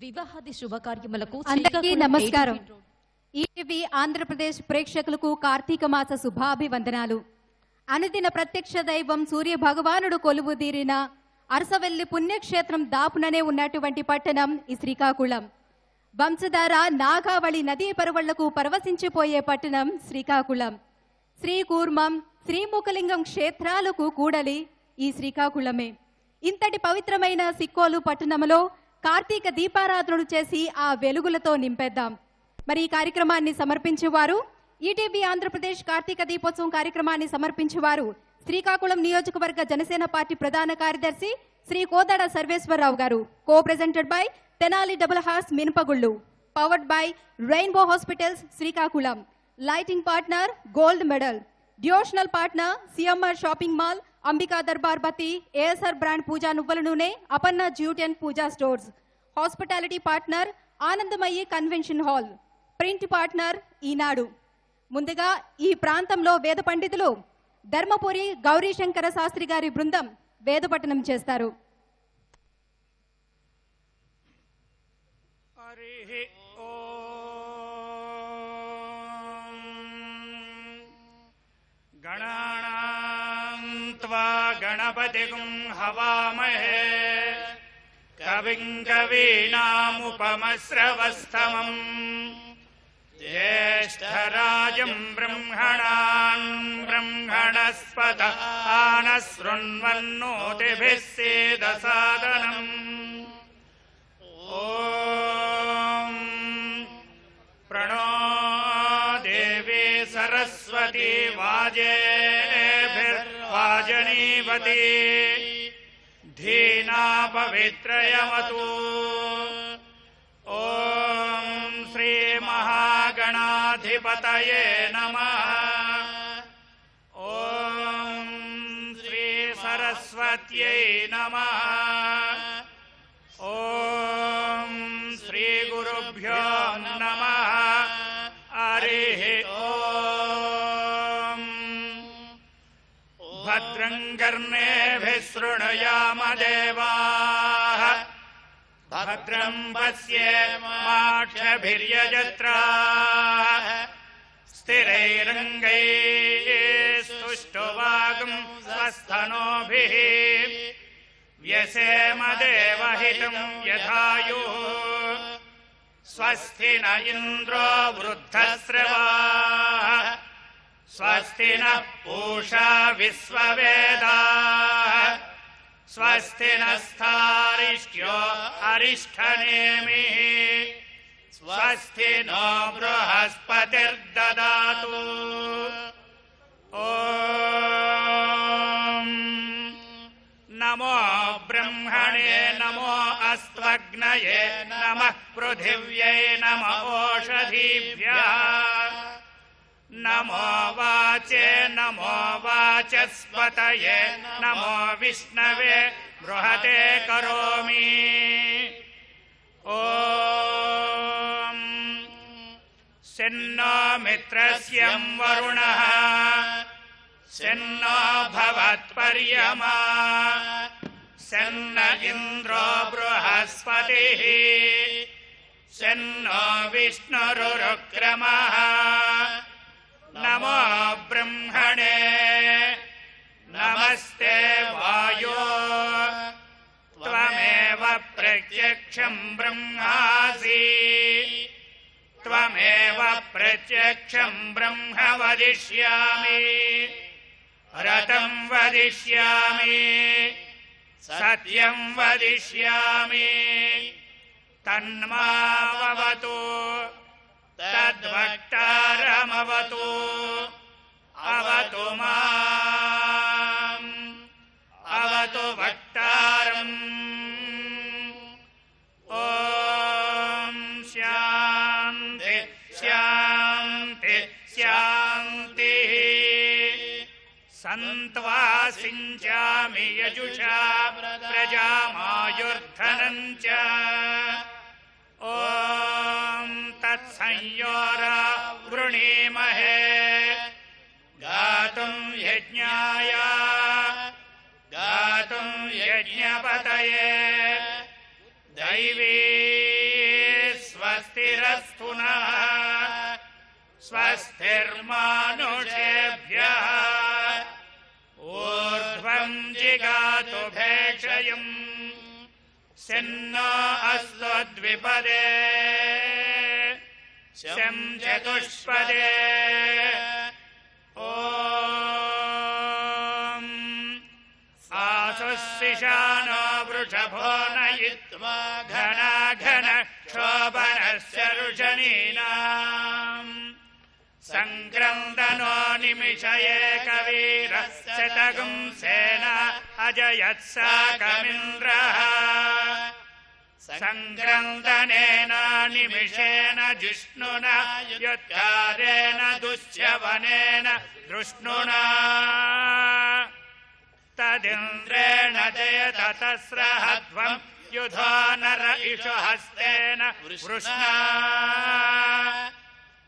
వివాహాది శుభకార్యములకు అందరికీ నమస్కారం. ఈటీవీ ఆంధ్రప్రదేశ్ ప్రేక్షకులకు కార్తీక మాస శుభాభివందనాలు. అనుదిన ప్రత్యక్ష దైవం సూర్య భగవానుడు కొలువుదీరిన అరసవెల్లి పుణ్యక్షేత్రం దాపుననే ఉన్నటువంటి పట్టణం ఈ శ్రీకాకుళం. వంశధార నాగావళి నదీ పరువళ్లకు పరవశించిపోయే పట్టణం శ్రీకాకుళం. శ్రీకూర్మం, శ్రీముఖలింగం క్షేత్రాలకు కూడలి ఈ శ్రీకాకుళమే. ఇంతటి పవిత్రమైన సిక్కోలు పట్టణంలో కార్తీక దీపారాధనలు చేసి ఆ వెలుగులతో నింపేద్దాం. మరి ఈ కార్యక్రమాన్ని సమర్పించేవారు ఈటీవీ ఆంధ్రప్రదేశ్ కార్తీక దీపోత్సవం కార్యక్రమాన్ని సమర్పించేవారు శ్రీకాకుళం నియోజకవర్గ జనసేన పార్టీ ప్రధాన కార్యదర్శి శ్రీ కోదాడ సర్వేశ్వరరావు గారు. Co presented by Tenali double horse మినపగుళ్ళు. Powered by rainbow hospitals Srikakulam. Lighting partner gold medal. Devotional partner CMR shopping mall, Ambika Darbar Bathi, ASR brand Pooja నువ్వుల నూనె, Aparna jute and Pooja stores. Hospitality partner Anandamayi convention hall. Print partner Eenadu. ముందుగా ఈ ప్రాంతంలో వేద పండితులు ధర్మపురి గౌరీశంకర శాస్త్రి గారి బృందం వేదపఠనం చేస్తారు. गणपतिगुं हवामहे कविं कवीनामुपमस्रवस्तमम् ज्येष्ठराजं ब्रह्मणान् ब्रह्मणस्पत आनशृण्वन्नोतिभिः सीदसादनम् ॐ प्रणो देवी सरस्वती वाजनीवती धीना पवित्रयमतु। ॐ श्री महागणाधिपतये नमः। ॐ श्री सरस्वत्यै नमः। ॐ श्री गुरुभ्यो नमः। हरिः भद्रं कर्णेभिः शृणुयाम देवाः भद्रं पश्येमाक्षभिर्यजत्राः स्थिरैरङ्गैः स्तुष्टुवागं स्वस्तनोभिः व्यसेम देवहितं यथायुः स्वस्ति न इन्द्रो वृद्धश्रवाः स्वस्ति नः पूषा विश्ववेदाः स्वस्ति नस्तारिष्ट्यो अरिष्ठनेमिः स्वस्ति नो बृहस्पतिर्ददातु। ॐ नमो ब्रह्मणे नमो अस्त्वग्नये नमः पृथिव्यै नमो ओषधीभ्यः नमो वाचे नमो वाचस्पतये नमो विष्णवे बृहते करोमि। ॐ शन्नो मित्रस्यं वरुणः शन्नो भवत्पर्यमा शन्न इन्द्रो बृहस्पतिः शन्नो विष्णुरुक्रमः। नमो ब्रह्मणे नमस्ते वायो त्वमेव प्रत्यक्षं ब्रह्मासि त्वमेव प्रत्यक्षं ब्रह्म वदिष्यामि रतं वदिष्यामि सत्यं वदिष्यामि तन्मावतु तद्वक्तारमवतु अवतु माम् अवतु वक्तारम्। ॐ शान्ति शान्ति शान्तिः। सन्त्वा सिञ्चामि यजुषा प्रजामायुर्धनम् च। ॐ तत्संयोरा वृणीमहे गातुं यज्ञाय गातुं यज्ञपतये दैवी स्वस्तिरस्तु नः स्वस्तिर्मानुषेभ्यः ऊर्ध्वम् जिगातु भेषजम् शन्नो अस्तु द्विपदे शं चतुष्पदे ॐ आसुस्सिशानो वृषभो नयित्वा घनाघन क्षोभनस्य रुषणीनाम् सङ्क्रन्दनो निमिषये कवीरः शतगुंसेना अजयत्साकमिन्द्रः सङ्क्रन्दनेन निमिषेण जिष्णुना युत्कारेण दुश्यवनेन दृष्णुना तदिन्द्रेण जयत तस्रहध्वम् युधो नर इषु हस्तेन वृष्णा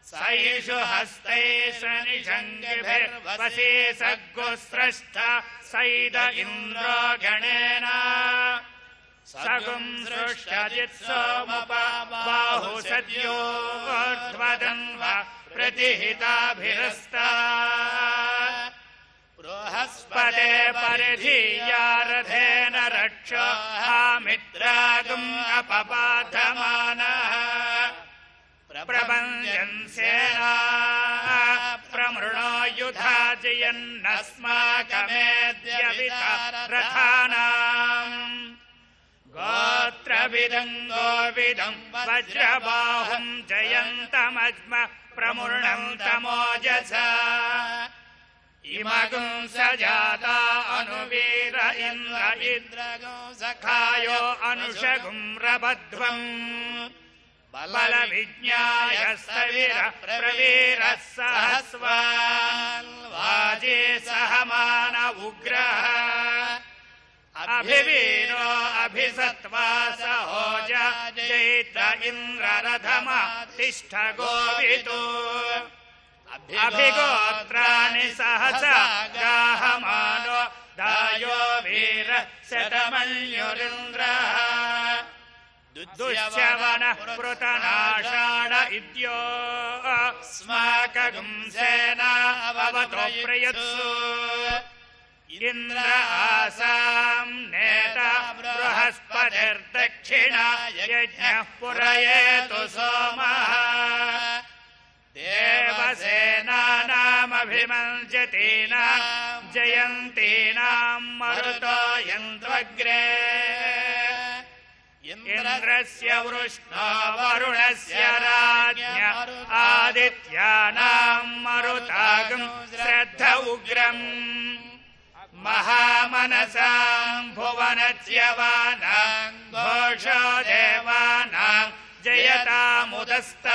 स इषु हस्तैष निषङ्गिभिर्वसी सग्गुस्रष्टा सैद इन्द्रो गणेन सगुं सृष्टजित्सोमुपबाहु सद्योर्ध्वदन्व प्रतिहिताभिरस्ता बृहस्पते परिधीयारथेन रक्षो हामित्रागुम् अपपाधमानः प्रपञ्चन्सेना प्रमृणो युधा जयन्नस्माकमेद्यविता रथानाम् गोत्रविदम् गोविदम् वज्रबाहुम् जयन्तमज्म प्रमूर्णम् तमोजसा इमगुम् सजाता अनुवीर इन्द्र इन्द्रगो सखायो अनुषगुम् रबध्वम् बलविज्ञाय सवीर प्रवीरः सहस्वान् वाजे सहमान उग्रः अभिवीरो अभिसत्वा सहोज जैत्र इन्द्ररथमा तिष्ठ गोवितो अभिगोत्राणि सहसा गाहमानो दायो वीर शतमन्युरिन्द्रः दुष्यवनः पृतनाषाढ इद्यो स्माकगुंसेना अवतो प्रयत्सु इन्द्र आसाम् नेता बृहस्पतिर्दक्षिणा यज्ञः पुरयेतु सोमः देवसेनानामभिमञ्जतीनाम् जयन्तीनाम् मरुतो यन्त्वग्रे इन्द्रस्य वृष्णो वरुणस्य राज्ञ आदित्यानाम् मरुतागम् श्रद्ध उग्रम् महामनसाम् भुवनच्यवानाम् घोषो देवानाम् जयतामुदस्तातु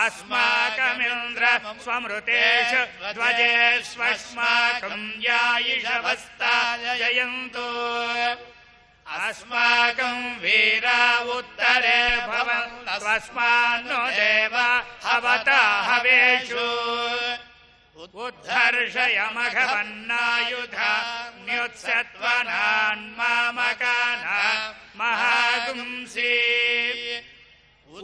अस्माकमिन्द्र स्वमृतेषु ध्वजेष्वस्माकम् यायिषवस्ता जयन्तु अस्माकम् वीरा उत्तरे भवन्तस्मान्नो देवा हवता हवेषु उद्धर्षयमघवन्नायुधा न्युत्सत्वनान्मामकाना महागुंसि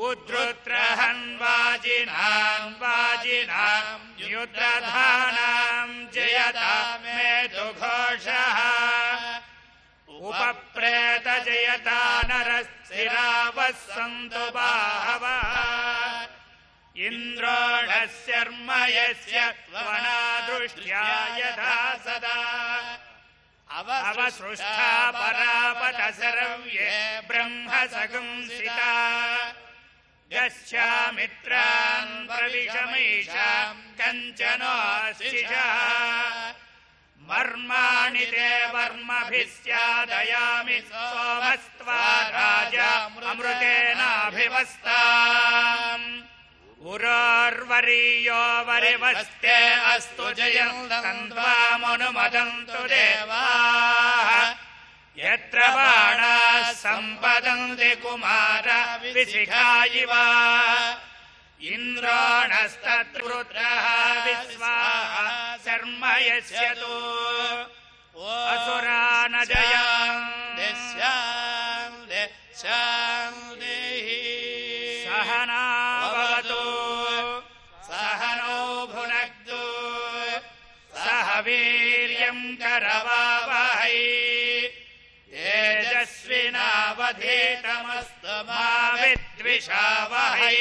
उद्धृत्रहन्वाजिनाम् वाजिनाम् न्युद्रधानाम् जयता मेतु घोषः उपप्रेत जयता नरस्थिरावः सन्तु बाहवः इन्द्रोणस्यर्मयस्य त्वनादृष्ट्या यथा सदा अवसृष्टा परापत सर्वे ब्रह्म सगुंसिता गच्छामित्रान् प्रविशमैषाम् कञ्चनोऽशिषः मर्माणि ते वर्मभिः स्यादयामि सोमस्त्वा राजा अमृतेनाभिवस्ताम् उरोर्वरीयो वरिवस्ते अस्तु जयन्तन्त्वामनुमदन्तु देवाः यत्र बाणाः सम्पदन्ति कुमार विशिखा इव इन्द्राणस्तत्रुद्रः विश्वाः शर्म यस्यतु असुरा न जयान्ति शान्ति शान्ति करवावहै तेजस्विनावधीतमस्तु मा विद्विषावहै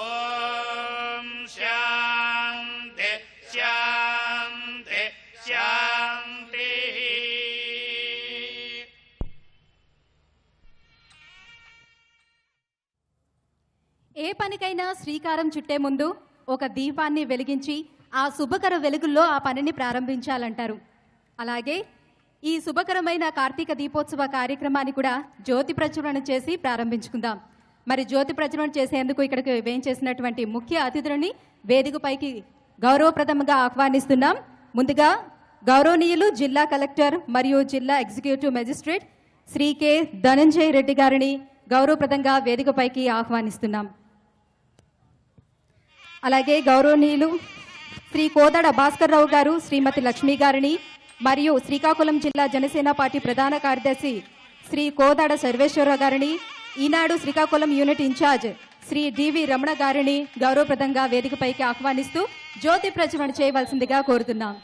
ॐ शान्ति शान्ति शान्तिः ఏ పనికైనా శ్రీకారం చుట్టే ముందు ఒక దీపాన్ని వెలిగించి ఆ శుభకర వెలుగుల్లో ఆ పనిని ప్రారంభించాలంటారు. అలాగే ఈ శుభకరమైన కార్తీక దీపోత్సవ కార్యక్రమాన్ని కూడా జ్యోతి ప్రజ్వలన చేసి ప్రారంభించుకుందాం. మరి జ్యోతి ప్రజ్వలన చేసేందుకు ఇక్కడికి వేయించేసినటువంటి ముఖ్య అతిథులని వేదికపైకి గౌరవప్రదంగా ఆహ్వానిస్తున్నాం. ముందుగా గౌరవనీయులు జిల్లా కలెక్టర్ మరియు జిల్లా executive magistrate Shri K Dhananjaya Reddy గారిని గౌరవప్రదంగా వేదికపైకి ఆహ్వానిస్తున్నాం. అలాగే గౌరవనీయులు శ్రీ కోదాడ భాస్కర్ రావు గారు, శ్రీమతి లక్ష్మి గారిని మరియు శ్రీకాకుళం జిల్లా జనసేన పార్టీ ప్రధాన కార్యదర్శి శ్రీ కోదాడ సర్వేశ్వరరావు గారిని, Eenadu Srikakulam unit incharge Shri DV Ramana గారిని గౌరవప్రదంగా వేదికపైకి ఆహ్వానిస్తూ జ్యోతి ప్రజ్వలన చేయవలసిందిగా కోరుతున్నాం.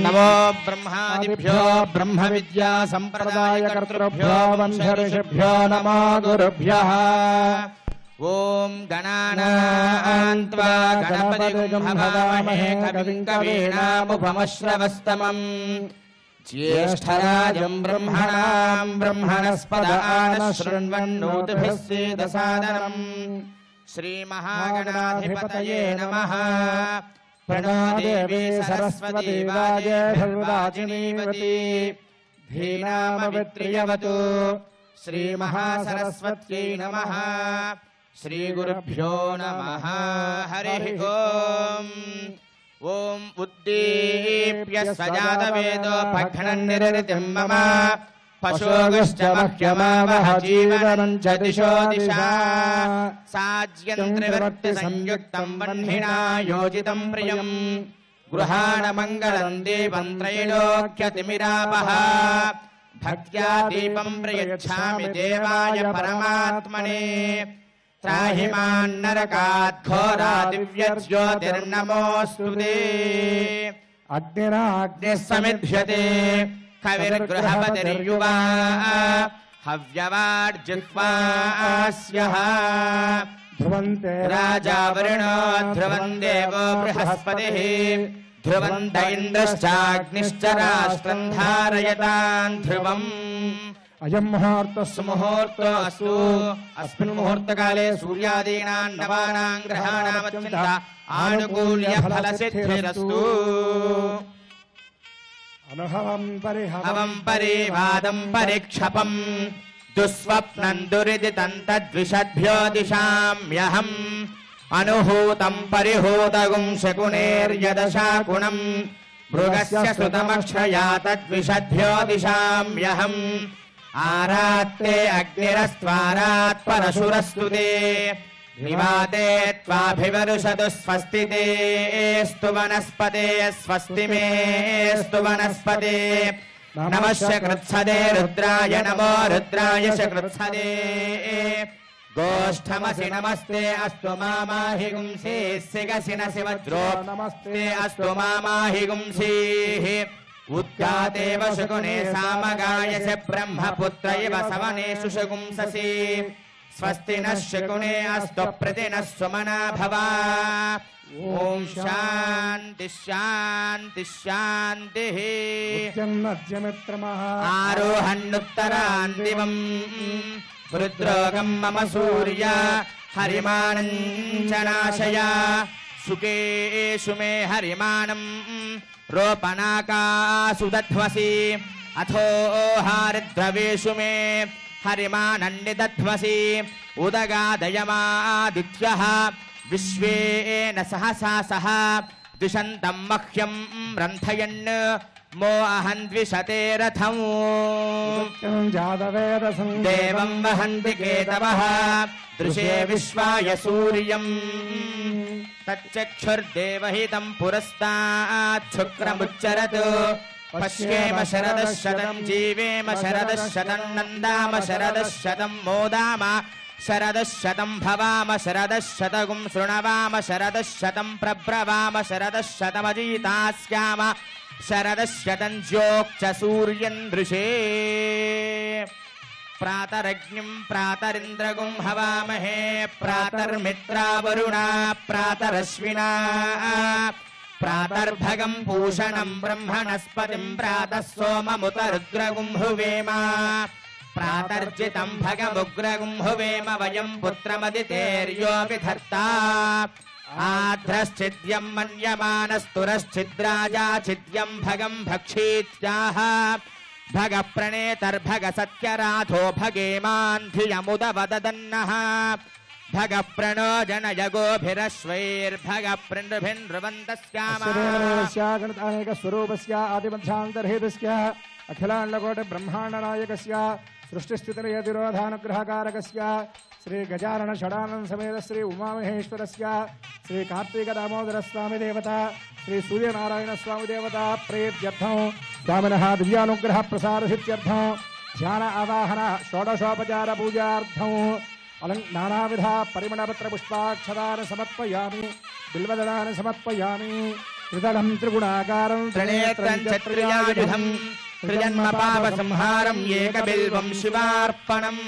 नमो ब्रह्मादिभ्यो ब्रह्म विद्या संप्रदाय कर्तृभ्यो वंश ऋषिभ्यो नमो गुरुभ्यः। ओम गणानां त्वा गणपतिं हवामहे कविं कवीनामुपमश्रवस्तमम् ज्येष्ठराजं ब्रह्मणां ब्रह्मणस्पद आनशृण्वन्नोतिभिः सीदसादनम्। श्रीमहागणाधिपतये नमः। प्रणो देवी सरस्वती वाजेभिर्वाजिनीवती धीनामवित्रियवतु। श्रीमहासरस्वत्यै नमः। श्रीगुरुभ्यो नमः। हरिः ओम्। ओम उद्दीप्य स्वजातवेदो भग्नन्निरृतिं मम पशोगश्च मह्यमावह जीवनं च दिशो दिशा। साज्यन्त्रिवर्तिसंयुक्तं वह्निना योजितं प्रियं गृहाण मङ्गलं दीपं त्रैलोक्यतिमिरापः। भक्त्या दीपं प्रयच्छामि देवाय परमात्मने। त्राहि मान्नरकात् घोरादिव्यज्योतिर्नमोऽस्तु ते। अग्निराग्निः समिध्यते कविर्गृहपतिर्युवा हव्यवाड्जिह्वास्यः। ध्रुवन्ते राजा वरुणो ध्रुवं देवो बृहस्पतिः। ध्रुवन्त इन्द्रश्चाग्निश्च राष्ट्रं धारयतां ध्रुवम्। अयं मुहूर्तः सुमुहूर्तोऽस्तु। अस्मिन् मुहूर्तकाले सूर्यादीनां नवानां ग्रहाणामत्यन्त आनुकूल्यफलसिद्धिरस्तु। अनुभवं परिवादं परिक्षपं दुःस्वप्नं दुरिदितं तद्विषद्भ्यो दिशाम्यहम्। अनुहूतं परिहूतगुं शकुनेर्यदशाकुणं मृगस्य सुतमक्षया तद्विषद्भ्यो दिशाम्यहम्। आरात्ते अग्निरस्त्वारात् परशुरस्तु ते। निवाते त्वाभिवरुषतु स्वस्ति ते स्तु वनस्पते। स्वस्ति मे स्तु वनस्पते। नमस्य कृत्सदे रुद्राय नमो रुद्राय च कृत्सदे। गोष्ठमसि नमस्ते अस्तु मामाहि गुंसि सिगसि नसि वज्रो नमस्ते अस्तु मामाहि गुंसीः। उद्गातेव शकुने सामगायस्य ब्रह्मपुत्र इव सवनेषु शकुंससि। स्वस्ति नः शकुने अस्तु प्रतिनः सुमना भव। ओम शांति शांति शांतिः। आरोहन्नुत्तरान्दिवम् रुद्रोगं मम सूर्य हरिमानं च नाशय। सुकेषु मे हरिमानं रोपणाकासु दध्वसि। अथो हारिद्रवेषु मे हरिमानं निदध्वसि। उदगादयमादित्यः विश्वेन सहसा सह द्विषन्तं मह्यं रन्थयन्। मो अहन्विषते रथम् जातवेदसं देवं वहन्ति केतवः दृशे विश्वाय सूर्यम् तच्चक्षुर्देवहितं पुरस्तात् शुक्रमुच्चरत् पश्येम शरदः शतं जीवेम शरदः शतं नन्दाम शरदः शतं मोदाम शरदः शतं भवाम शरदः शतगुं शृणवाम शरदः शतं प्रब्रवाम शरदः शतमजीतास्याम शरदः शतं ज्योक्च सूर्यं दृशे प्रातरग्निं प्रातरिन्द्रगुं हवामहे प्रातर्मित्रा वरुणा प्रातरश्विना प्रातर्भगं पूषणं ब्रह्मणस्पतिं प्रातः सोममुतरुद्रगुं हुवेम प्रातर्जितं भगमुग्रगुं हुवेम वयं पुत्रमदितेर्यो विधर्ता आध्रश्चिद्यं मन्यमानस्तुरश्चिद्राजा चिद्यं भगं भक्षीत्याह भगप्रणेतर्भग सत्यराधो भगेमान् धियमुदवददन्नः भगप्रणो जनय गोभिरश्वैर्भग गणतानेकस्वरूपस्य आदिमध्यान्तर्हेतस्य अखिलाण्डकोटि ब्रह्माण्डनायकस्य सृष्टिस्थितिलयतिरोधानुग्रहकारकस्य श्री गजानन षडानन समेत श्री उमामहेश्वरस्य श्री कार्तिक दामोदर स्वामी देवता श्री सूर्यनारायण स्वामी देवता प्रेत्यर्थं स्वामिनः दिव्यानुग्रह प्रसाद सिद्ध्यर्थं ध्यान आवाहन षोडशोपचार पूजार्थं नानाविध परिमलपत्र पुष्पाक्षरान् समर्पयामि बिल्वदलान् समर्पयामि त्रिदलं त्रिगुणाकारं त्रिनेत्रं चत्रियायुधं त्रिजन्म पापसंहारं एकबिल्वं शिवार्पणम्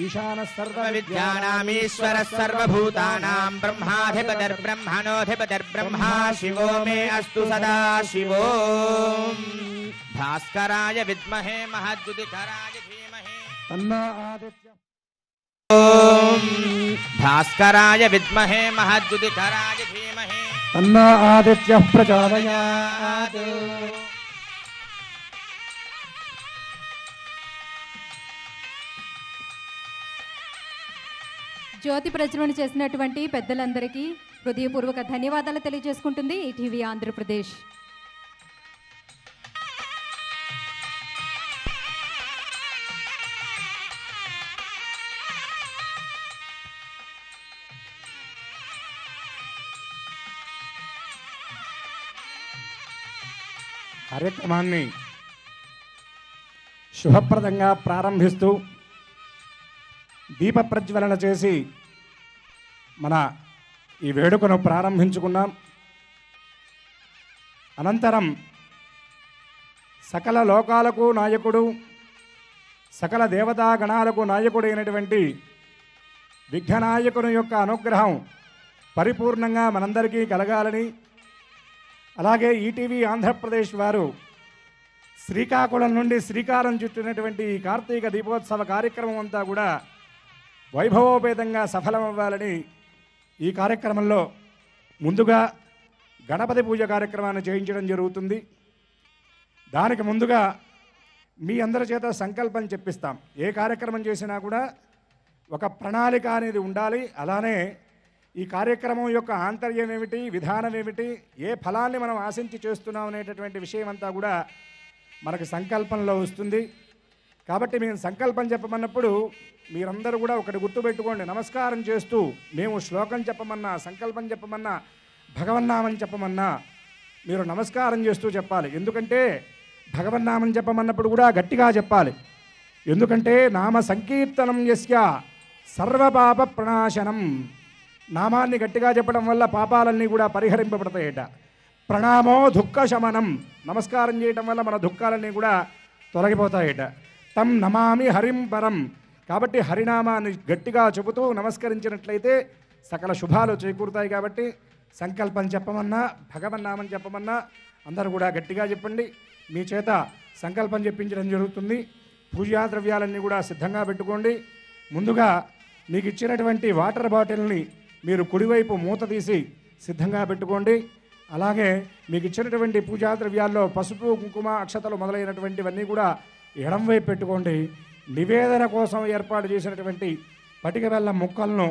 ईशानः सर्वविद्यानामीश्वरः सर्वभूतानां ब्रह्माधिपतिर्ब्रह्मणोऽधिपतिर्ब्रह्मा शिवो मे अस्तु सदा शिवो भास्कराय विद्महे महद्युतिधराय धीमहि तन्नो आदित्य भास्कराय विद्महे महद्युतिधराय धीमहि तन्नो आदित्यः प्रचोदयात् జ్యోతి ప్రజ్వలన చేసినటువంటి పెద్దలందరికీ హృదయపూర్వక ధన్యవాదాలు తెలియజేసుకుంటుంది ఈటీవీ ఆంధ్రప్రదేశ్. కార్యక్రమాన్ని శుభప్రదంగా ప్రారంభిస్తూ దీప ప్రజ్వలన చేసి మన ఈ వేడుకను ప్రారంభించుకున్నాం. అనంతరం సకల లోకాలకు నాయకుడు సకల దేవతా గణాలకు నాయకుడు అయినటువంటి విఘ్ననాయకుని యొక్క అనుగ్రహం పరిపూర్ణంగా మనందరికీ కలగాలని, అలాగే ఈటీవీ ఆంధ్రప్రదేశ్ వారు శ్రీకాకుళం నుండి శ్రీకారం చుట్టినటువంటి ఈ కార్తీక దీపోత్సవ కార్యక్రమం అంతా కూడా వైభవోపేతంగా సఫలమవ్వాలని ఈ కార్యక్రమంలో ముందుగా గణపతి పూజ కార్యక్రమాన్ని చేయించడం జరుగుతుంది. దానికి ముందుగా మీ అందరి చేత సంకల్పం చెప్పిస్తాం. ఏ కార్యక్రమం చేసినా కూడా ఒక ప్రణాళిక అనేది ఉండాలి. అలానే ఈ కార్యక్రమం యొక్క ఆంతర్యం ఏమిటి, విధానం ఏమిటి, ఏ ఫలాన్ని మనం ఆశించి చేస్తున్నాం అనేటటువంటి విషయం అంతా కూడా మనకు సంకల్పంలో వస్తుంది. కాబట్టి మేము సంకల్పం చెప్పమన్నప్పుడు మీరందరూ కూడా ఒకటి గుర్తుపెట్టుకోండి. నమస్కారం చేస్తూ మేము శ్లోకం చెప్పమన్నా, సంకల్పం చెప్పమన్నా, భగవన్నామం చెప్పమన్నా మీరు నమస్కారం చేస్తూ చెప్పాలి. ఎందుకంటే భగవన్నామం చెప్పమన్నప్పుడు కూడా గట్టిగా చెప్పాలి. ఎందుకంటే నామ సంకీర్తనం యస్య సర్వపాప ప్రణాశనం. నామాన్ని గట్టిగా చెప్పడం వల్ల పాపాలన్నీ కూడా పరిహరింపబడతాయట. ప్రణామో దుఃఖ శమనం. నమస్కారం చేయడం వల్ల మన దుఃఖాలన్నీ కూడా తొలగిపోతాయట. తం నమామి హరిం పరం. కాబట్టి హరినామాన్ని గట్టిగా చెబుతూ నమస్కరించినట్లయితే సకల శుభాలు చేకూరుతాయి. కాబట్టి సంకల్పం చెప్పమన్నా, భగవన్నామం చెప్పమన్నా అందరూ కూడా గట్టిగా చెప్పండి. మీ చేత సంకల్పం చెప్పించడం జరుగుతుంది. పూజా ద్రవ్యాలన్నీ కూడా సిద్ధంగా పెట్టుకోండి. ముందుగా మీకు ఇచ్చినటువంటి వాటర్ బాటిల్ని మీరు కుడివైపు మూత తీసి సిద్ధంగా పెట్టుకోండి. అలాగే మీకు ఇచ్చినటువంటి పూజా ద్రవ్యాల్లో పసుపు, కుంకుమ, అక్షతలు మొదలైనటువంటివన్నీ కూడా ఎడంవైపు పెట్టుకోండి. నివేదన కోసం ఏర్పాటు చేసినటువంటి పటిక బెల్లం ముక్కలను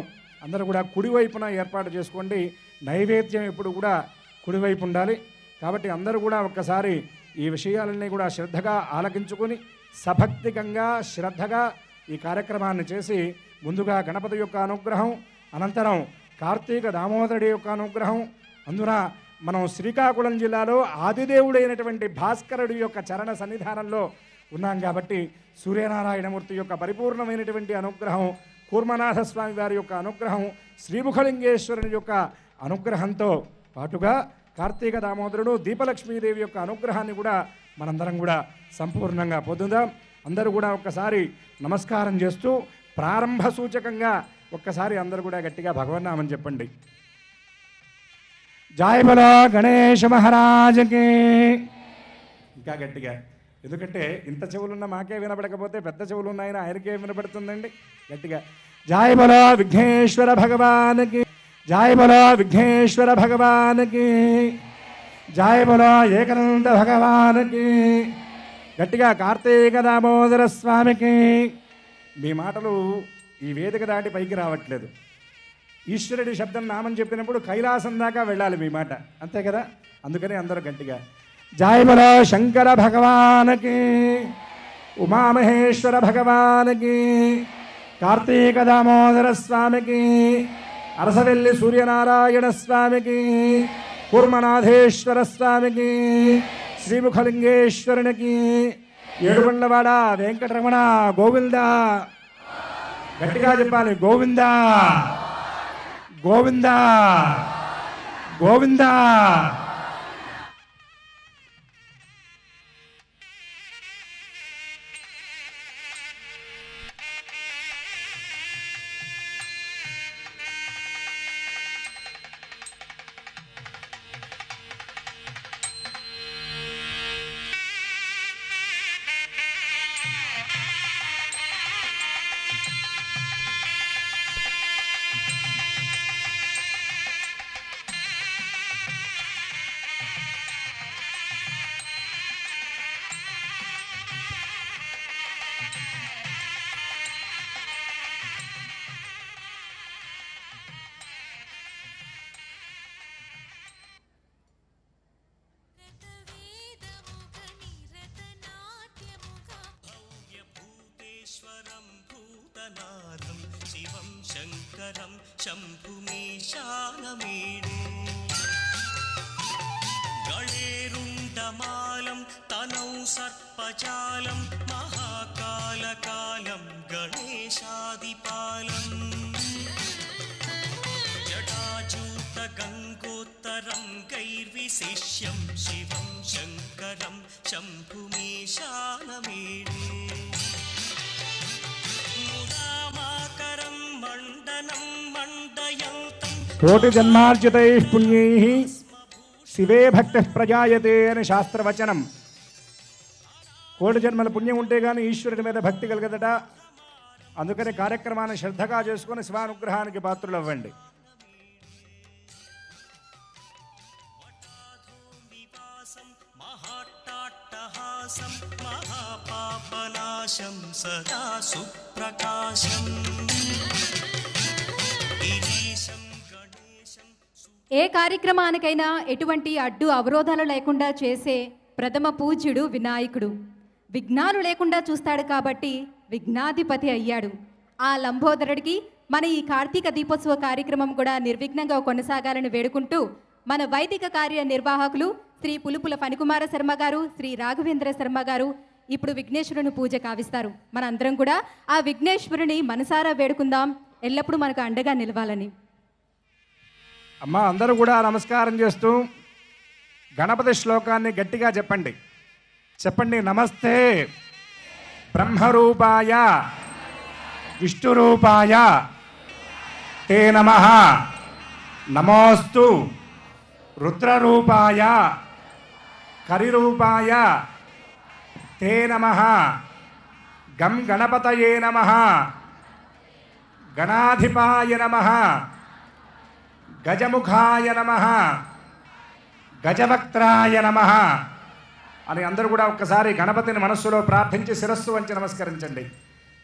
అందరూ కూడా కుడివైపున ఏర్పాటు చేసుకోండి. నైవేద్యం ఎప్పుడు కూడా కుడివైపు ఉండాలి. కాబట్టి అందరూ కూడా ఒక్కసారి ఈ విషయాలన్నీ కూడా శ్రద్ధగా ఆలకించుకొని సభక్తికంగా శ్రద్ధగా ఈ కార్యక్రమాన్ని చేసి ముందుగా గణపతి యొక్క అనుగ్రహం, అనంతరం కార్తీక దామోదరుడి యొక్క అనుగ్రహం, అందున మనం శ్రీకాకుళం జిల్లాలో ఆదిదేవుడైనటువంటి భాస్కరుడి యొక్క చరణ సన్నిధానంలో ఉన్నాం కాబట్టి సూర్యనారాయణమూర్తి యొక్క పరిపూర్ణమైనటువంటి అనుగ్రహం, కూర్మనాథ స్వామి వారి యొక్క అనుగ్రహం, శ్రీముఖలింగేశ్వరుని యొక్క అనుగ్రహంతో పాటుగా కార్తీక దామోదరుడు దీపలక్ష్మీదేవి యొక్క అనుగ్రహాన్ని కూడా మనందరం కూడా సంపూర్ణంగా పొందుదాం. అందరూ కూడా ఒక్కసారి నమస్కారం చేస్తూ ప్రారంభ సూచకంగా ఒక్కసారి అందరూ కూడా గట్టిగా భగవన్నామని చెప్పండి. జై బలో గణేష మహారాజకి. ఇంకా గట్టిగా, ఎందుకంటే ఇంత చెవులున్న మాకే వినపడకపోతే పెద్ద చెవులు ఉన్నాయని ఆయనకే వినపడుతుందండి. గట్టిగా జై బలో విఘ్నేశ్వర భగవానికి, జై బలో విఘ్నేశ్వర భగవానికి, జై బలో ఏకనంద భగవానికి. గట్టిగా కార్తీక దామోదర స్వామికి. మీ మాటలు ఈ వేదిక దాటి పైకి రావట్లేదు. ఈశ్వరుడి శబ్దం నామం చెప్పినప్పుడు కైలాసం దాకా వెళ్ళాలి మీ మాట, అంతే కదా. అందుకని అందరూ గట్టిగా జై బలో శంకర భగవానికి, ఉమామహేశ్వర భగవానికి, కార్తీక దామోదర స్వామికి, అరసవెల్లి సూర్యనారాయణ స్వామికి, కూర్మనాథేశ్వర స్వామికి, శ్రీముఖలింగేశ్వరునికి, ఏడుకొండలవాడ వెంకటరమణ గోవింద. గట్టిగా చెప్పాలి, గోవింద గోవింద గోవింద. శివం శంకరం శంభుమీశానమీడే గళేరుండమాలం తనౌ సర్పజాలం మహాకాలకాలం గణేశాదిపాలం జటాజూత గంగోత్తరం గైర్విశిష్యం శివం శంకరం శంభుమీశానమీడే కోటి జన్మార్జితై పుణ్యై శివే భక్తి ప్రజాయతే అని శాస్త్రవచనం. కోటి జన్మల పుణ్యం ఉంటే కానీ ఈశ్వరుడి మీద భక్తి కలగదట. అందుకని కార్యక్రమాన్ని శ్రద్ధగా చేసుకుని శివానుగ్రహానికి పాత్రలు అవ్వండి. మహాపాపనాశం సదా సుప్రకాశం. ఏ కార్యక్రమానికైనా ఎటువంటి అడ్డు అవరోధాలు లేకుండా చేసే ప్రథమ పూజ్యుడు వినాయకుడు. విఘ్నాలు లేకుండా చూస్తాడు కాబట్టి విఘ్నాధిపతి అయ్యాడు. ఆ లంబోదరుడికి మన ఈ కార్తీక దీపోత్సవ కార్యక్రమం కూడా నిర్విఘ్నంగా కొనసాగాలని వేడుకుంటూ మన వైదిక కార్య నిర్వాహకులు శ్రీ పులుపుల ఫణికుమార శర్మ గారు, శ్రీ రాఘవేంద్ర శర్మ గారు ఇప్పుడు విఘ్నేశ్వరుని పూజ కావిస్తారు. మనందరం కూడా ఆ విఘ్నేశ్వరుని మనసారా వేడుకుందాం, ఎల్లప్పుడూ మనకు అండగా నిలవాలని. అమ్మ అందరూ కూడా నమస్కారం చేస్తూ గణపతి శ్లోకాన్ని గట్టిగా చెప్పండి. చెప్పండి. నమస్తే బ్రహ్మరూపాయ విష్ణురూపాయ తే నమః. నమోస్తు రుద్రరూపాయ కరిరూపాయ తే నమః. గం గణపతయే నమః. గణాధిపాయ నమః. గజముఖాయ నమః. గజవక్త్రాయ నమః అని అందరూ కూడా ఒక్కసారి గణపతిని మనస్సులో ప్రార్థించి శిరస్సు వంచి నమస్కరించండి.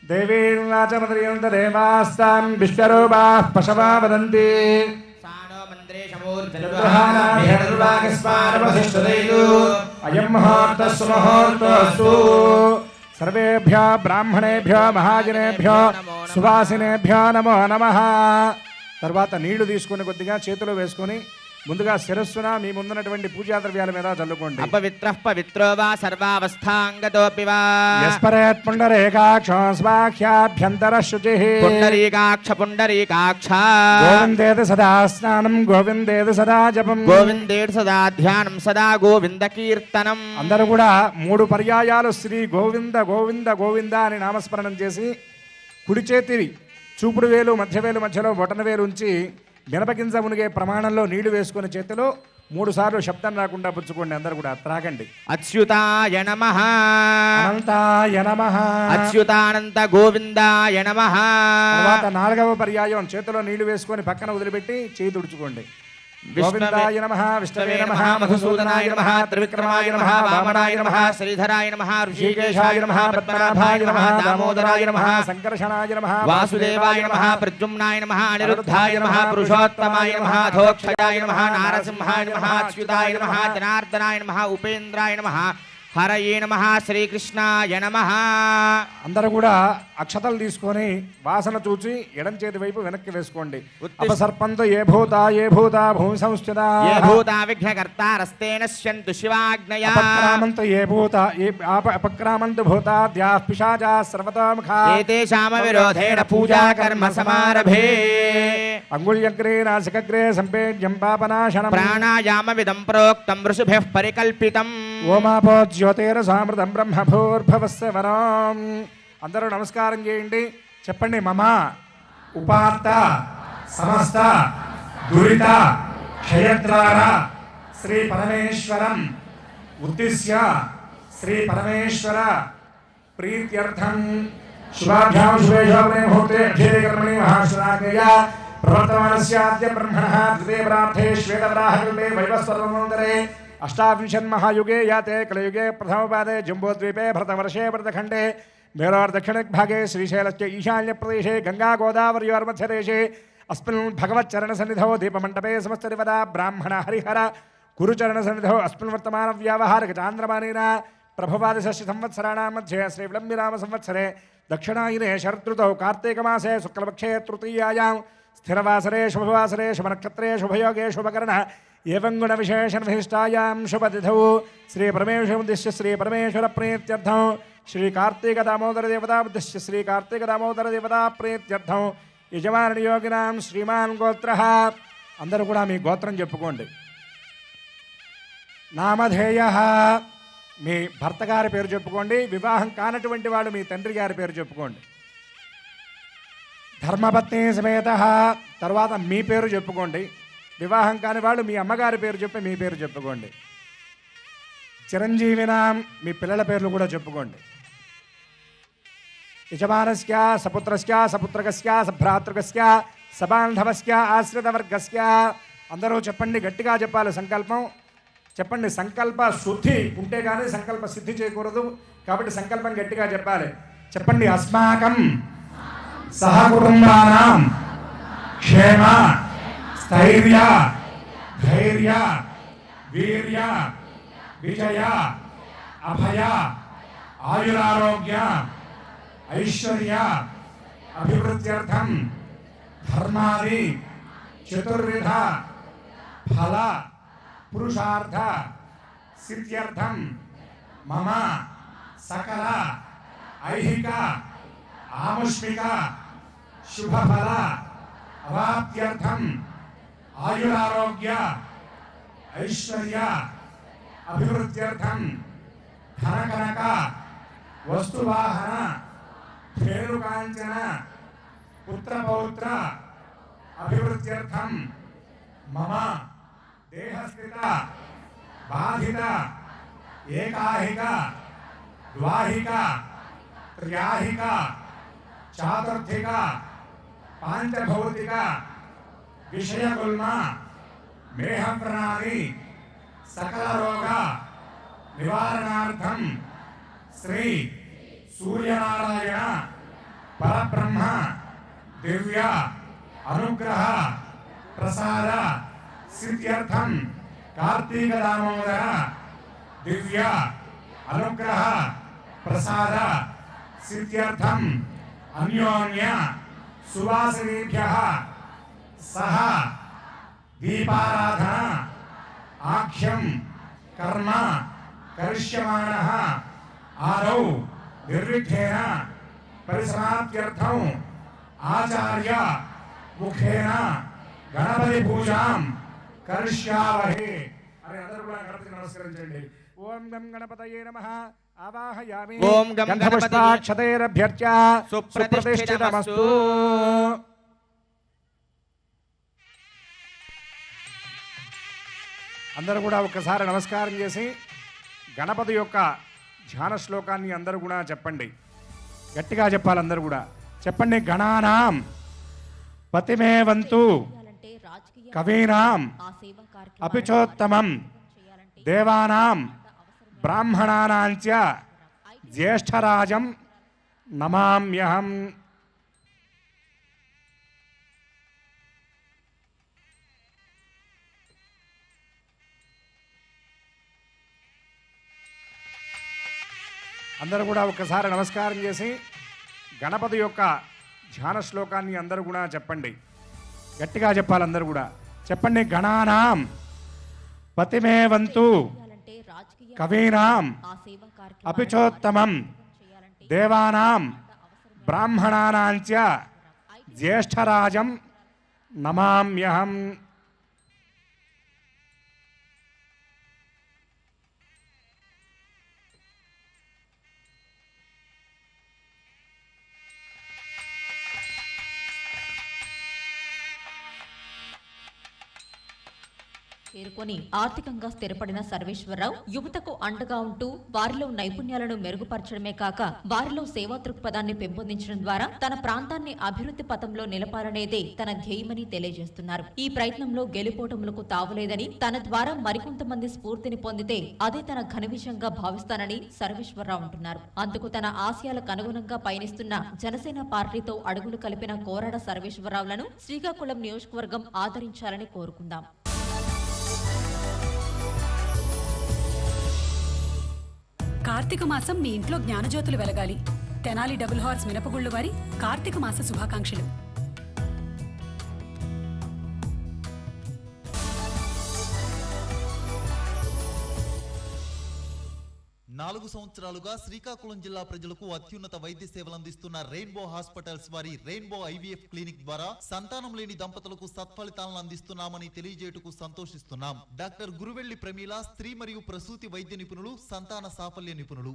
దేవీర్వాచమద్రియంత దేవాస్తాం విశ్వరూపాః పశవా వదంతి. సానో మంత్రేష అయం ముహూర్తః సుముహూర్తోస్తు. సర్వేభ్యో బ్రాహ్మణేభ్యో మహాజనేభ్యో సువాసినేభ్యో నమో నమః. తర్వాత నీళ్లు తీసుకుని కొద్దిగా చేతిలో వేసుకొని ముందుగా శిరస్సున మీ ముందున్నటువంటి పూజా ద్రవ్యాల మీద చల్లుకోండి. అపవిత్రః పవిత్రో వా సర్వావస్థాంగతోపి వా యస్పరేత్ పుండరీకాక్షో స్వాఖ్యాభ్యంతరః శుచిః. పుండరీకాక్ష పుండరీకాక్ష గోవిందేతి సదా స్నానం గోవిందేతి సదా జపం గోవిందేడు సదా ధ్యానం సదా గోవింద కీర్తనం. అందరూ కూడా 3 పర్యాయాలు శ్రీ గోవింద గోవింద గోవింద అని నామస్మరణం చేసి కుడి చేతి చూపుడు వేలు మధ్యవేలు మధ్యలో బొటన వేలు ఉంచి మినపగింజ మునిగే ప్రమాణంలో నీళ్లు వేసుకుని చేతిలో 3 సార్లు శబ్దం రాకుండా పుచ్చుకోండి. అందరూ కూడా త్రాగండి. అచ్యుతాయ నమః అనంతాయ నమః. అచ్యుతానంత గోవిందాయ నమః. తర్వాత 4వ పర్యాయం చేతిలో నీళ్లు వేసుకొని పక్కన వదిలిపెట్టి చేయి తుడుచుకోండి. గోవిందాయ నమః విష్ణవే నమః మధుసూదనాయ నమః త్రివిక్రమాయ నమః వామనాయ నమః శ్రీధరాయ నమః ఋషికేశాయ నమః పద్మనాభాయ నమః దామోదరాయ నమః సంకర్షణాయ నమః వాసుదేవాయ నమః ప్రద్యుమ్నాయ నమః అనిరుద్ధాయ నమః పురుషోత్తమాయ నమః ధోక్షయాయ నమః నారసింహాయ నమః అచ్యుతాయ నమః జనార్దనాయ నమః ఉపేంద్రాయ నమః హరయే నమః శ్రీకృష్ణాయ నమః. అందరూ కూడా అక్షతలు తీసుకొని వాసన చూచి ఎడం చేతి వైపు వెనక్కి వేసుకోండి. అపసర్పంతు ఏ భూత భూమి సంస్థితా ఏ భూతా విఘ్నకర్తారస్తే నశ్యంతు శివాజ్ఞయా. అపక్రామంతు ఏ భూత అపక్రామంతు భూతాద్యాః పిశాచాః సర్వతోముఖా ఏతేషామ విరోధేన పూజా కర్మ సమారభే. అంగుళ్యగ్రే నాసికగ్రే సంపేజ్యం పాపనాశనం ప్రాణాయామవిదం ప్రోక్తం ఋషిభిః పరికల్పితం. ఓమాపో జ్యోతిరసామృతం బ్రహ్మభూర్భవస్య వరం. అందరూ నమస్కారం చేయండి. చెప్పండి. మమ ఉపాత్త సమస్త దురిత క్షయద్వార శ్రీ పరమేశ్వరం ఉద్దిశ్య శ్రీ పరమేశ్వర ప్రీత్యర్థం శుభాభ్యాం శుభేశోభనే ముహూర్తే అక్షరే కర్మణి మహాశ్రాగ్నేయ ప్రవర్తమానస్యాద్య బ్రహ్మణః ద్వితీయ ప్రార్థే శ్వేతవరాహకల్పే వైవస్వతమంతరే अष्टाविंशन्महायुगे याते कलयुगे प्रथमपादे जम्बूद्वीपे भरतवर्षे भरतखण्डे मेरोर्दक्षिणभागे श्रीशैलस्य ईशान्यप्रदेशे गङ्गागोदावर्योर्मध्यदेशे अस्मिन् भगवच्चरणसन्निधौ दीपमण्डपे समस्तदेवता ब्राह्मण हरिहर गुरुचरणसन्निधौ अस्मिन् वर्तमानव्यावहारिकचान्द्रमानेन प्रभवादिषष्टि संवत्सराणां मध्ये श्रीविलम्बिनामसंवत्सरे दक्षिणायने शरदृतौ कार्तीकमासे शुक्लपक्षे तृतीयायां स्थिरवासरे शुभवासरे शुभनक्षत्रे शुभयोगे शुभकर्ण एवं गुण विशेषण विशिष्टायां शुभतिथौ श्री परमेश्वरमुद्दिश्य श्री परमेश्वर प्रीत्यर्थं श्री कार्तिक दामोदर देवता उद्दिश्य श्री कार्तिक दामोदर देवता प्रीत्यर्थं यजमान योगिनां श्रीमान् गोत्रः. అందరూ కూడా మీ గోత్రం చెప్పుకోండి. నామధేయః మీ భర్త గారి పేరు చెప్పుకోండి. వివాహం కానటువంటి వాళ్ళు మీ తండ్రి గారి పేరు చెప్పుకోండి. ధర్మపత్ని సమేతః తర్వాత మీ పేరు చెప్పుకోండి. వివాహం కాని వాళ్ళు మీ అమ్మగారి పేరు చెప్పి మీ పేరు చెప్పుకోండి. చిరంజీవినాం మీ పిల్లల పేర్లు కూడా చెప్పుకోండి. యజమానస్య సపుత్రస్య సపుత్రకస్య సభ్రాతృకస్య సబాంధవస్య ఆశ్రితవర్గస్య. అందరూ చెప్పండి. గట్టిగా చెప్పాలి. సంకల్పం చెప్పండి. సంకల్ప శుద్ధి ఉంటే కానీ సంకల్ప సిద్ధి చేయకూడదు. కాబట్టి సంకల్పం గట్టిగా చెప్పాలి. చెప్పండి. అస్మాకం సహకుటుంబానాం క్షేమ స్థైర్య ధైర్య వీర్య విజయ అభయ ఆయురారోగ్య ఐశ్వర్య అభివృద్ధ్యర్థం ధర్మాది చతుర్విధ ఫల పురుషార్థ సిద్ధ్యర్థం మమ సకల ఐహిక ఆముష్మిక శుభఫల అవాప్త్యర్థం ఆయురారోగ్య ఐశ్వర్య అభివృద్ధ్యర్థం ధనకనక వస్తువాహన ధేనుకాంచన పుత్రపౌత్ర అభివృద్ధ్యర్థం మమ దేహస్థిత బాధిత ఏకాహిక ద్వాహిక త్ర్యాహిక చాతుర్థిక పాంచభౌతిక విషయగుల్మ మేహప్రణాళి సకల రోగ నివారణార్థం శ్రీ సూర్యనారాయణ పరబ్రహ్మ దివ్య అనుగ్రహ ప్రసాద సిద్ధ్యర్థం కార్తీక దామోదర దివ్య అనుగ్రహ ప్రసాద సిద్ధ్యర్థం అన్యోన్య సువాసినీభ్యః సహ దీపారాధన ఆఖ్యం కర్మ కరిష్యమాణః ఆదౌ నిర్విఘ్నేన పరిసమాప్త్యర్థం ఆచార్య ముఖేన గణపతి పూజాం కరిష్యావహే అని అందరూ కూడా గణపతికి నమస్కరించండి. ఓం గం గణపతయే నమః ఆవాహయామి. ఓం గం గంధపుష్పాక్షతైరభ్యర్చ్య సుప్రతిష్ఠితమస్తు. అందరూ కూడా ఒక్కసారి నమస్కారం చేసి గణపతి యొక్క ధ్యాన శ్లోకాన్ని అందరూ కూడా చెప్పండి. గట్టిగా చెప్పాలి. అందరూ కూడా చెప్పండి. గణానాం పతిమేవంతు కవీనాం అపిచోత్తమం దేవానాం బ్రాహ్మణానాంచ జ్యేష్ఠరాజం నమామ్యహం. అందరూ కూడా ఒక్కసారి నమస్కారం చేసి గణపతి యొక్క ధ్యాన శ్లోకాన్ని అందరూ కూడా చెప్పండి. గట్టిగా చెప్పాలి. అందరూ కూడా చెప్పండి. గణానాం పతిమేవంతు కవీనాం అపిచోత్తమం దేవానాం బ్రాహ్మణానాంచ జ్యేష్ఠరాజం నమామ్యహం. చేరుకొని ఆర్థికంగా స్థిరపడిన సర్వేశ్వరరావు యువతకు అండగా ఉంటూ వారిలో నైపుణ్యాలను మెరుగుపరచడమే కాక వారిలో సేవా దృక్పథాన్ని పెంపొందించడం ద్వారా తన ప్రాంతాన్ని అభివృద్ధి పథంలో నిలపాలనేదే తన ధ్యేయమని తెలియజేస్తున్నారు. ఈ ప్రయత్నంలో గెలుపోటములకు తావులేదని, తన ద్వారా మరికొంతమంది స్ఫూర్తిని పొందితే అదే తన ఘన విజయంగా భావిస్తానని సర్వేశ్వరరావు అంటున్నారు. అందుకు తన ఆశయాలకు అనుగుణంగా పయనిస్తున్న జనసేన పార్టీతో అడుగులు కలిపిన కోరాడ సర్వేశ్వరరావులను శ్రీకాకుళం నియోజకవర్గం ఆదరించాలని కోరుకుందాం. కార్తీక మాసం మీ ఇంట్లో జ్ఞానజ్యోతులు వెలగాలి. తెనాలి డబుల్ హార్స్ మినపగుళ్ళు వారి కార్తీక మాస శుభాకాంక్షలు. 4 సంవత్సరాలుగా శ్రీకాకుళం జిల్లా ప్రజలకు అత్యున్నత వైద్య సేవలు అందిస్తున్న రెయిన్బో హాస్పిటల్స్ వారి రెయిన్బో ఐవీఎఫ్ క్లినిక్ ద్వారా సంతానం లేని దంపతులకు సత్ఫలితాలను అందిస్తున్నామని తెలియజేయటకు సంతోషిస్తున్నాం. డాక్టర్ గురువెల్లి ప్రమీల స్త్రీ మరియు ప్రసూతి వైద్య నిపుణులు, సంతాన సాఫల్య నిపుణులు.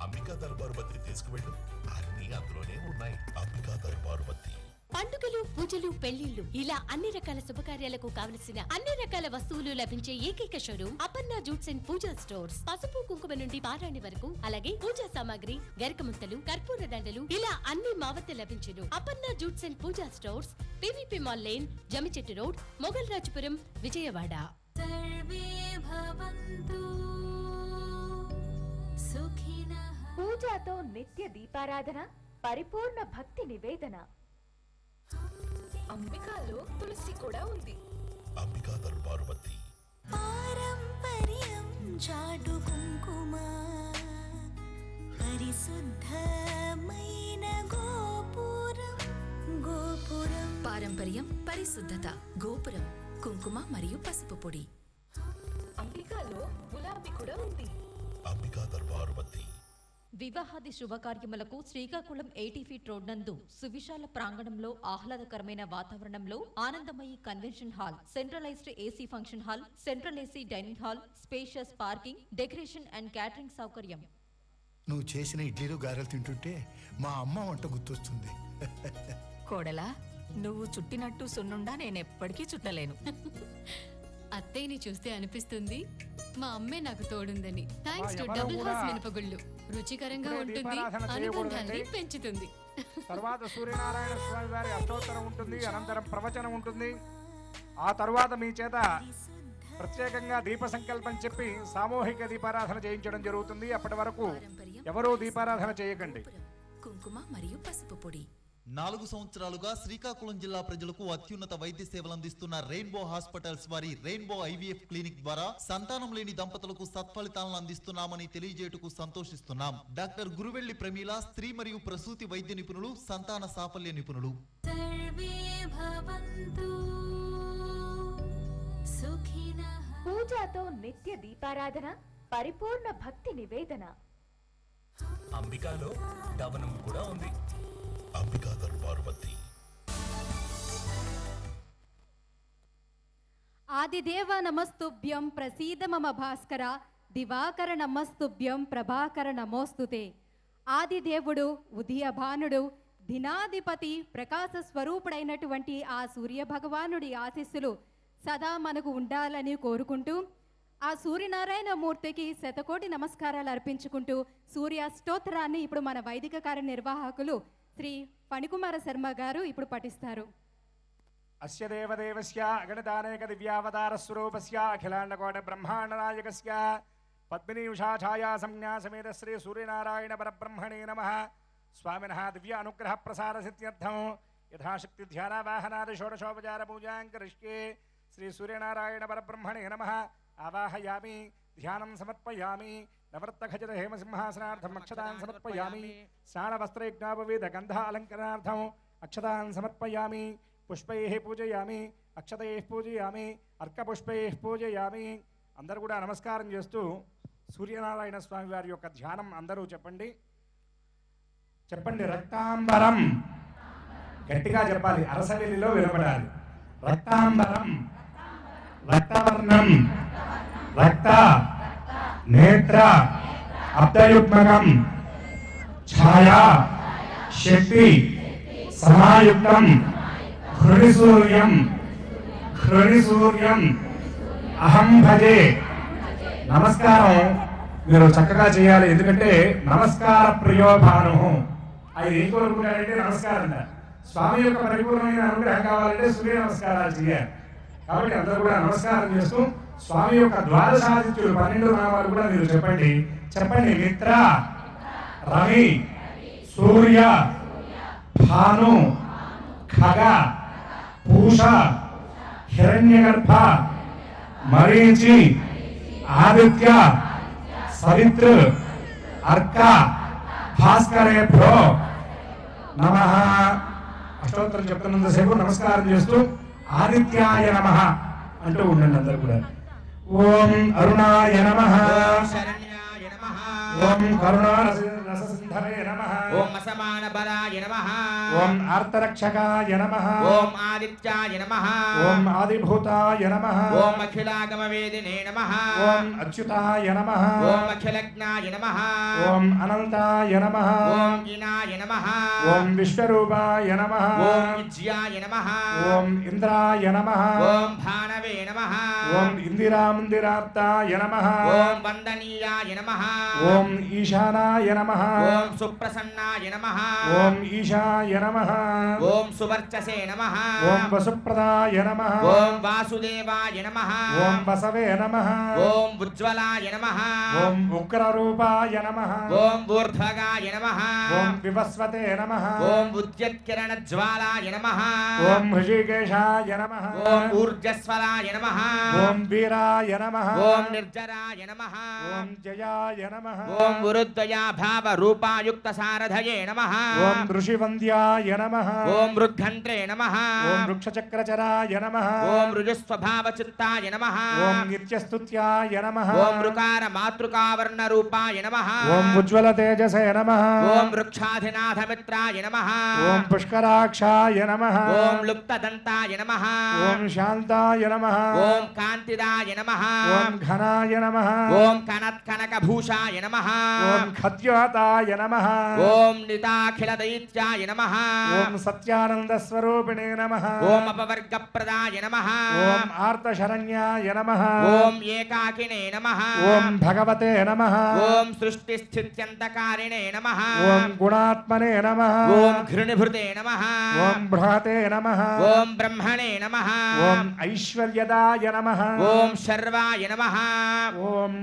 అంబికా దర్బారు బత్తి తీసుకువెళ్ళు, అన్ని అందులోనే ఉన్నాయి. అంబికా దర్బారు బత్తి. పండుగలు, పూజలు, పెళ్లిళ్లు ఇలా అన్ని రకాల శుభకార్యాలకు కావలసిన అన్ని రకాల వస్తువులు లభించే ఏకైక showroom Aparna jutes and Pooja stores. పసుపు కుంకుమ నుండి పారాణి వరకు, అలాగే పూజా సామాగ్రి, గరికముంతలు, కర్పూర దండలు ఇలా అన్ని మావత్త లభించును. Aparna jutes and Pooja stores, PVP mall lane, Jammichettu road, Mogal Rajapuram, Vijayawada. పూజాతో నిత్య దీపారాధన, పరిపూర్ణ భక్తి నివేదన. అంబికాలో తులసి కూడా ఉంది. అంబికా దర్బారు బత్తి. పారంపర్యం చాటు కుంకుమ, పరిశుద్ధమైన గోపురం. గోపురం పారంపర్యం, పరిశుద్ధత, గోపురం, కుంకుమ మరియు పసుపు పొడి. అంబికాలో గులాబీ కూడా ఉంది. అంబికా దర్బారు బత్తి. వివాహాది శుభకార్యములకు శ్రీకాకుళం 80 ఫీట్ రోడ్ నందు సువిశాల ప్రాంగణంలో ఆహ్లాదకరమైన వాతావరణంలో Anandamayi convention hall, centralized AC function hall, central AC dining hall, spacious parking, decoration and catering సౌకర్యం. నువ్వు చేసిన ఇడ్లీలు గారెలు తింటుంటే మా అమ్మ వంట గుర్తొస్తుంది. కోడలా, నువ్వు చుట్టినట్టు సున్నుండా నేనెప్పటికీ చుట్టలేను. అత్తయ్యని చూస్తే అనిపిస్తుంది మా అమ్మే నాకు తోడుందని. థ్యాంక్స్ టు డబుల్ హౌస్ మినపగుళ్ళు. రుచికరంగా ఉంటుంది, అనుబంధాన్ని పెంచుతుంది. తర్వాత సూర్యనారాయణ స్వామి వారి అష్టోత్తరం ఉంటుంది, అనంతరం ప్రవచనం ఉంటుంది. ఆ తరువాత మీ చేత ప్రత్యేకంగా దీప సంకల్పం చెప్పి సామూహిక దీపారాధన చేయించడం జరుగుతుంది. అప్పటి వరకు ఎవరూ దీపారాధన చేయకండి. కుంకుమ మరియు పసుపు పొడి. 4 సంవత్సరాలుగా శ్రీకాకుళం జిల్లా ప్రజలకు అత్యున్నత వైద్య సేవలు అందిస్తున్న రెయిన్బో హాస్పిటల్స్ వారి రెయిన్బో ఐవీఎఫ్ క్లినిక్ ద్వారా సంతానం లేని దంపతులకు సత్ఫలితాలను అందిస్తున్నామని తెలియజేయటకు సంతోషిస్తున్నాం. డాక్టర్ గురువెల్లి ప్రమీల, స్త్రీ మరియు ప్రసూతి వైద్య నిపుణులు, సంతాన సాఫల్య నిపుణులు. పూజతో నిత్య దీపారాధన, పరిపూర్ణ భక్తి నివేదన. అంబికాలో దవనం కూడా ఉంది. అంబికా పార్వతి. ఆదిదేవ నమస్తుభ్యం ప్రసీద మమ భాస్కర, దివాకర నమస్తుభ్యం ప్రభాకర నమోస్తుతే. ఆదిదేవుడు, ఉదయభానుడు, దినాధిపతి, ప్రకాశ స్వరూపుడైనటువంటి ఆ సూర్య భగవానుడి ఆశీస్సులు సదా మనకు ఉండాలని కోరుకుంటూ ఆ సూర్యనారాయణ మూర్తికి శతకోటి నమస్కారాలు అర్పించుకుంటూ సూర్య స్తోత్రాన్ని ఇప్పుడు మన వైదిక కార్యనిర్వాహకులు శ్రీ ఫణికుమార శర్మ గారు ఇప్పుడు పఠిస్తారు. అస్య దేవదేవస్య అగణితానేక దివ్యావతార స్వరూపస్య అఖిలాండకోటి బ్రహ్మాండ నాయకస్య పద్మినీ ఉషా ఛాయా సంజ్ఞా సమేత శ్రీ సూర్యనారాయణ పరబ్రహ్మణే నమః. స్వామినః దివ్య అనుగ్రహ ప్రసార సిద్ధ్యర్థం యథాశక్తి ధ్యానావాహనాది షోడశోపచార పూజాం కరిష్యే. శ్రీ సూర్యనారాయణ పరబ్రహ్మణే నమః. ఆవాహయామి, ధ్యానం సమర్పయామి. నవరత్నఖచిత హేమసింహాసనార్థం అక్షతాన్ సమర్పయామి. స్నానవస్త్రయజ్ఞాపవేద గంధాలంకరణార్థం అక్షతాన్ సమర్పయామి. పుష్పైః పూజయామి, అక్షతైః పూజయామి, అర్కపుష్పైః పూజయామి. అందరూ కూడా నమస్కారం చేస్తూ సూర్యనారాయణ స్వామి వారి యొక్క ధ్యానం అందరూ చెప్పండి. చెప్పండి. రక్తాంబరం, గట్టిగా చెప్పాలి, అరసవెల్లిలో వినపడాలి. రక్తాంబరం, రక్తవర్ణం, రక్త నేత్ర అబ్దయుగ్మకం ఛాయా శక్తి సమాయుక్తం హృణిసూర్యం హృణిసూర్యం అహం భజే. నమస్కారం మీరు చక్కగా చేయాలి, ఎందుకంటే నమస్కార ప్రియోభాను. ఆయన ఏం కోరుకుంటారంటే నమస్కారం. స్వామి యొక్క పరిపూర్ణమైన అనుగ్రహం కావాలంటే సూర్య నమస్కారాలు చేయాలి. కాబట్టి అందరూ కూడా నమస్కారం చేస్తూ స్వామి యొక్క ద్వాదశాదిత్యులు 12 నామాలు కూడా మీరు చెప్పండి. చెప్పండి. మిత్ర, రవి, సూర్య, భాను, ఖగ, పూష, హిరణ్యగర్భ, మరీచి, ఆదిత్య, సవిత్ర, అర్క, భాస్కరేభ్యో నమః. అష్టోత్తరం చెప్తున్నంతసేపు నమస్కారం చేస్తూ ఆదిత్యాయ నమః అంటూ ఉండండి అందరూ కూడా. ఓం అరుణాయ నమః, ఓం కరుణారససింధవే నమః, ఓం అసమాన బలాయ నమః, ఓం ఆర్తరక్షకాయ నమః, ఓం ఆదిత్యాయ నమః, ఓం ఆదిభూతాయ నమః, ఓం అఖిలాగమ వేదినే నమః, ఓం అచ్యుతాయ నమః, ఓం అఖిలజ్ఞాయ నమః, ఓం అనంతాయ నమః, ఓం ఈనాయ నమః, ఓం విశ్వరూపాయ నమః, ఓం విజ్యాయ నమః, ఓం ఇంద్రాయ నమః, ఓం భానవే నమః, ఓం ఇందిరామందిరాప్తాయ నమః, ఓం వందనీయాయ నమః, ఓం ఈశానాయ నమః, ఓం సుప్రసన్నాయ నమః, ఓం ఈశాయ నమః, ఓం సువర్చసే నమః, ఓం వసుప్రదాయ నమః, ఓం వాసుదేవాయ నమః, ఓం వసవే నమః, ఓం ఉజ్వలాయ నమః, ఓం ఉగ్రరూపాయ నమః, ఓం ఊర్ధ్వగాయ నమః, ఓం వివస్వతే నమః, ఓం ఉద్యత్కిరణ జ్వాలాయ నమః, ఓం హృషికేశాయ నమః, ఓం ఊర్జస్వలాయ నమః, ఓం వీరాయ నమః ఓం నిర్జరాయ నమః ఓం జయాయ నమః ఓం వృద్ధయా భావ రూపాయుక్త సారథయే నమః ఓం ఋషివంద్యాయ నమః ఓం వృద్ధంత్రే నమః ఓం వృక్షచక్రచరాయ నమః ఓం రుజస్వభావ చిత్తాయ నమః ఓం నిత్యస్తుత్యాయ నమః ఓం రుకార మాతృకావర్ణ రూపాయ నమః ఓం ఉజ్వల తేజసే నమః ఓం వృక్షాధినాథ మిత్రాయ నమః ఓం పుష్కరాక్షాయ నమః ఓం లుప్తదంతాయ నమః ఓం శాంతాయ నమః ఓం కాంతిదాయ నమః ఓం ఘనాయ నమః ఓం కనత్కనకభూషాయ నమః ఓం ఖద్యోతాయ నమః ఓం నితాఖిల దైత్యాయ నమః ఓం సత్యానంద స్వరూపిణే నమః ఓం అపవర్గప్రదాయ నమః ఓం ఆర్తశరణ్యాయ నమః ఓం ఏకాకినే నమః ఓం భగవతే నమః ఓం సృష్టిస్థిత్యంతకారిణే నమః ఓం గుణాత్మనే నమః ఓం ఘృణిభృతే నమః ఓం బృహతే నమః ఓం బ్రహ్మణే నమః ఓం ఐశ్వర్యదాయ నమః ఓం శర్వాయ నమః ఓం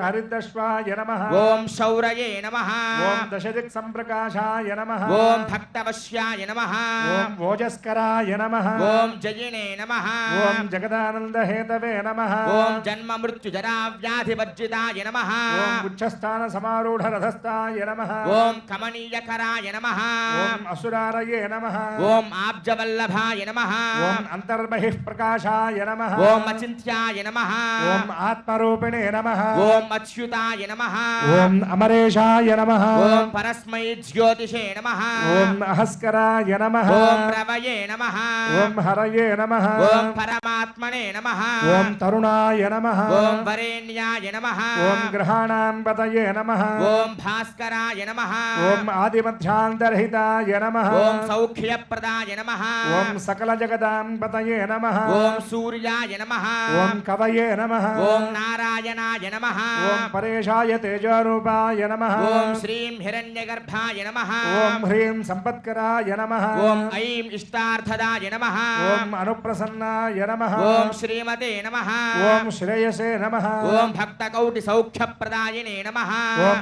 హరిద్రశ్వాయ నమః ఓం శౌరయే నమః ఓం దశదిక్ సంప్రకాశాయ నమః ఓం భక్తవశ్యాయ నమః ఓం ఓజస్కరాయ నమః ఓం జయినే నమః ఓం జగదానంద హేతవే నమః ఓం జన్మ మృత్యు జరా వ్యాధి వర్జితాయ నమః ఓం ఉచ్చస్థాన సమారూఢ రథస్థాయ నమః ఓం కమనీయకరాయ నమః ఓం అసురారయే నమః ఓం ఆబ్జవల్లభాయ నమః ఓం అంతర్బహిః ప్రకాశాయ నమః ఓం అచింత్యాయ నమః ఓం ఆత్మరూపిణే నమః ఓం అచ్యుతాయ నమః ఓం అమరేశాయ నమః ఓం పరస్మై జ్యోతిషే నమః ఓం అహస్కరాయ నమః ఓం రవయే నమః ఓం హరయే నమః ఓం పరమాత్మనే నమః ఓం తరుణాయ నమః ఓం వరేణ్యాయ నమః ఓం గ్రహాణాం పతయే నమః ఓం భాస్కరాయ నమః ఓం ఆదిమధ్యాంతర్హితాయ నమః ఓం సౌఖ్యప్రదాయ నమః ఓం సకల జగదాం పతయే నమః ఓం సూర్యాయ నమః ఓం కవయే నమః ఓం నారాయణాయ నమః ఓం పరేశాయ తేజోరూపాయ నమః ఓం శ్రీం హిరణ్యగర్భాయ నమః ఓం హ్రీం సంపత్కరాయ నమః ఓం ఐం ఇష్టార్థదాయ నమః ఓం అనుప్రసన్నాయ నమః ఓం శ్రీమతే నమః ఓం శ్రేయసే నమః ఓం భక్తకౌటి సౌఖ్యప్రదాయినే నమః ఓం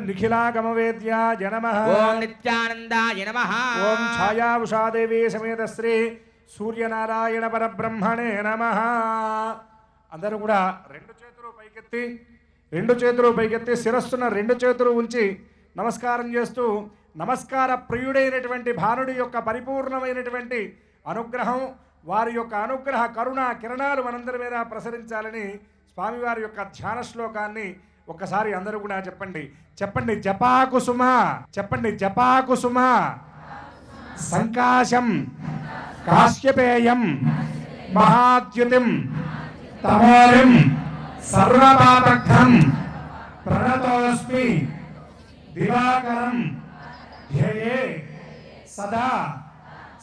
నిఖిలాగమవేద్యాయ నమః ఓం నిత్యానందాయ నమః ఓం ఛాయావుషాదేవి సమేత శ్రీ సూర్యనారాయణ పరబ్రహ్మణే నమః. అందరూ కూడా రెండు చేతులు పైకెత్తి శిరస్సున రెండు చేతులు ఉంచి నమస్కారం చేస్తూ నమస్కార ప్రియుడైనటువంటి భానుడి యొక్క పరిపూర్ణమైనటువంటి అనుగ్రహం, వారి యొక్క అనుగ్రహ కరుణ కిరణాలు మనందరి మీద ప్రసరించాలని స్వామివారి యొక్క ధ్యాన శ్లోకాన్ని ఒక్కసారి అందరూ కూడా చెప్పండి. జపాకుసుమ, చెప్పండి జపాకుసుమ సంకాశం కాశ్యపేయం మహాద్యుతిం తమోరిం సర్వపాపఘ్నం ప్రణతోస్మి దివాకరం ధ్యేయే సదా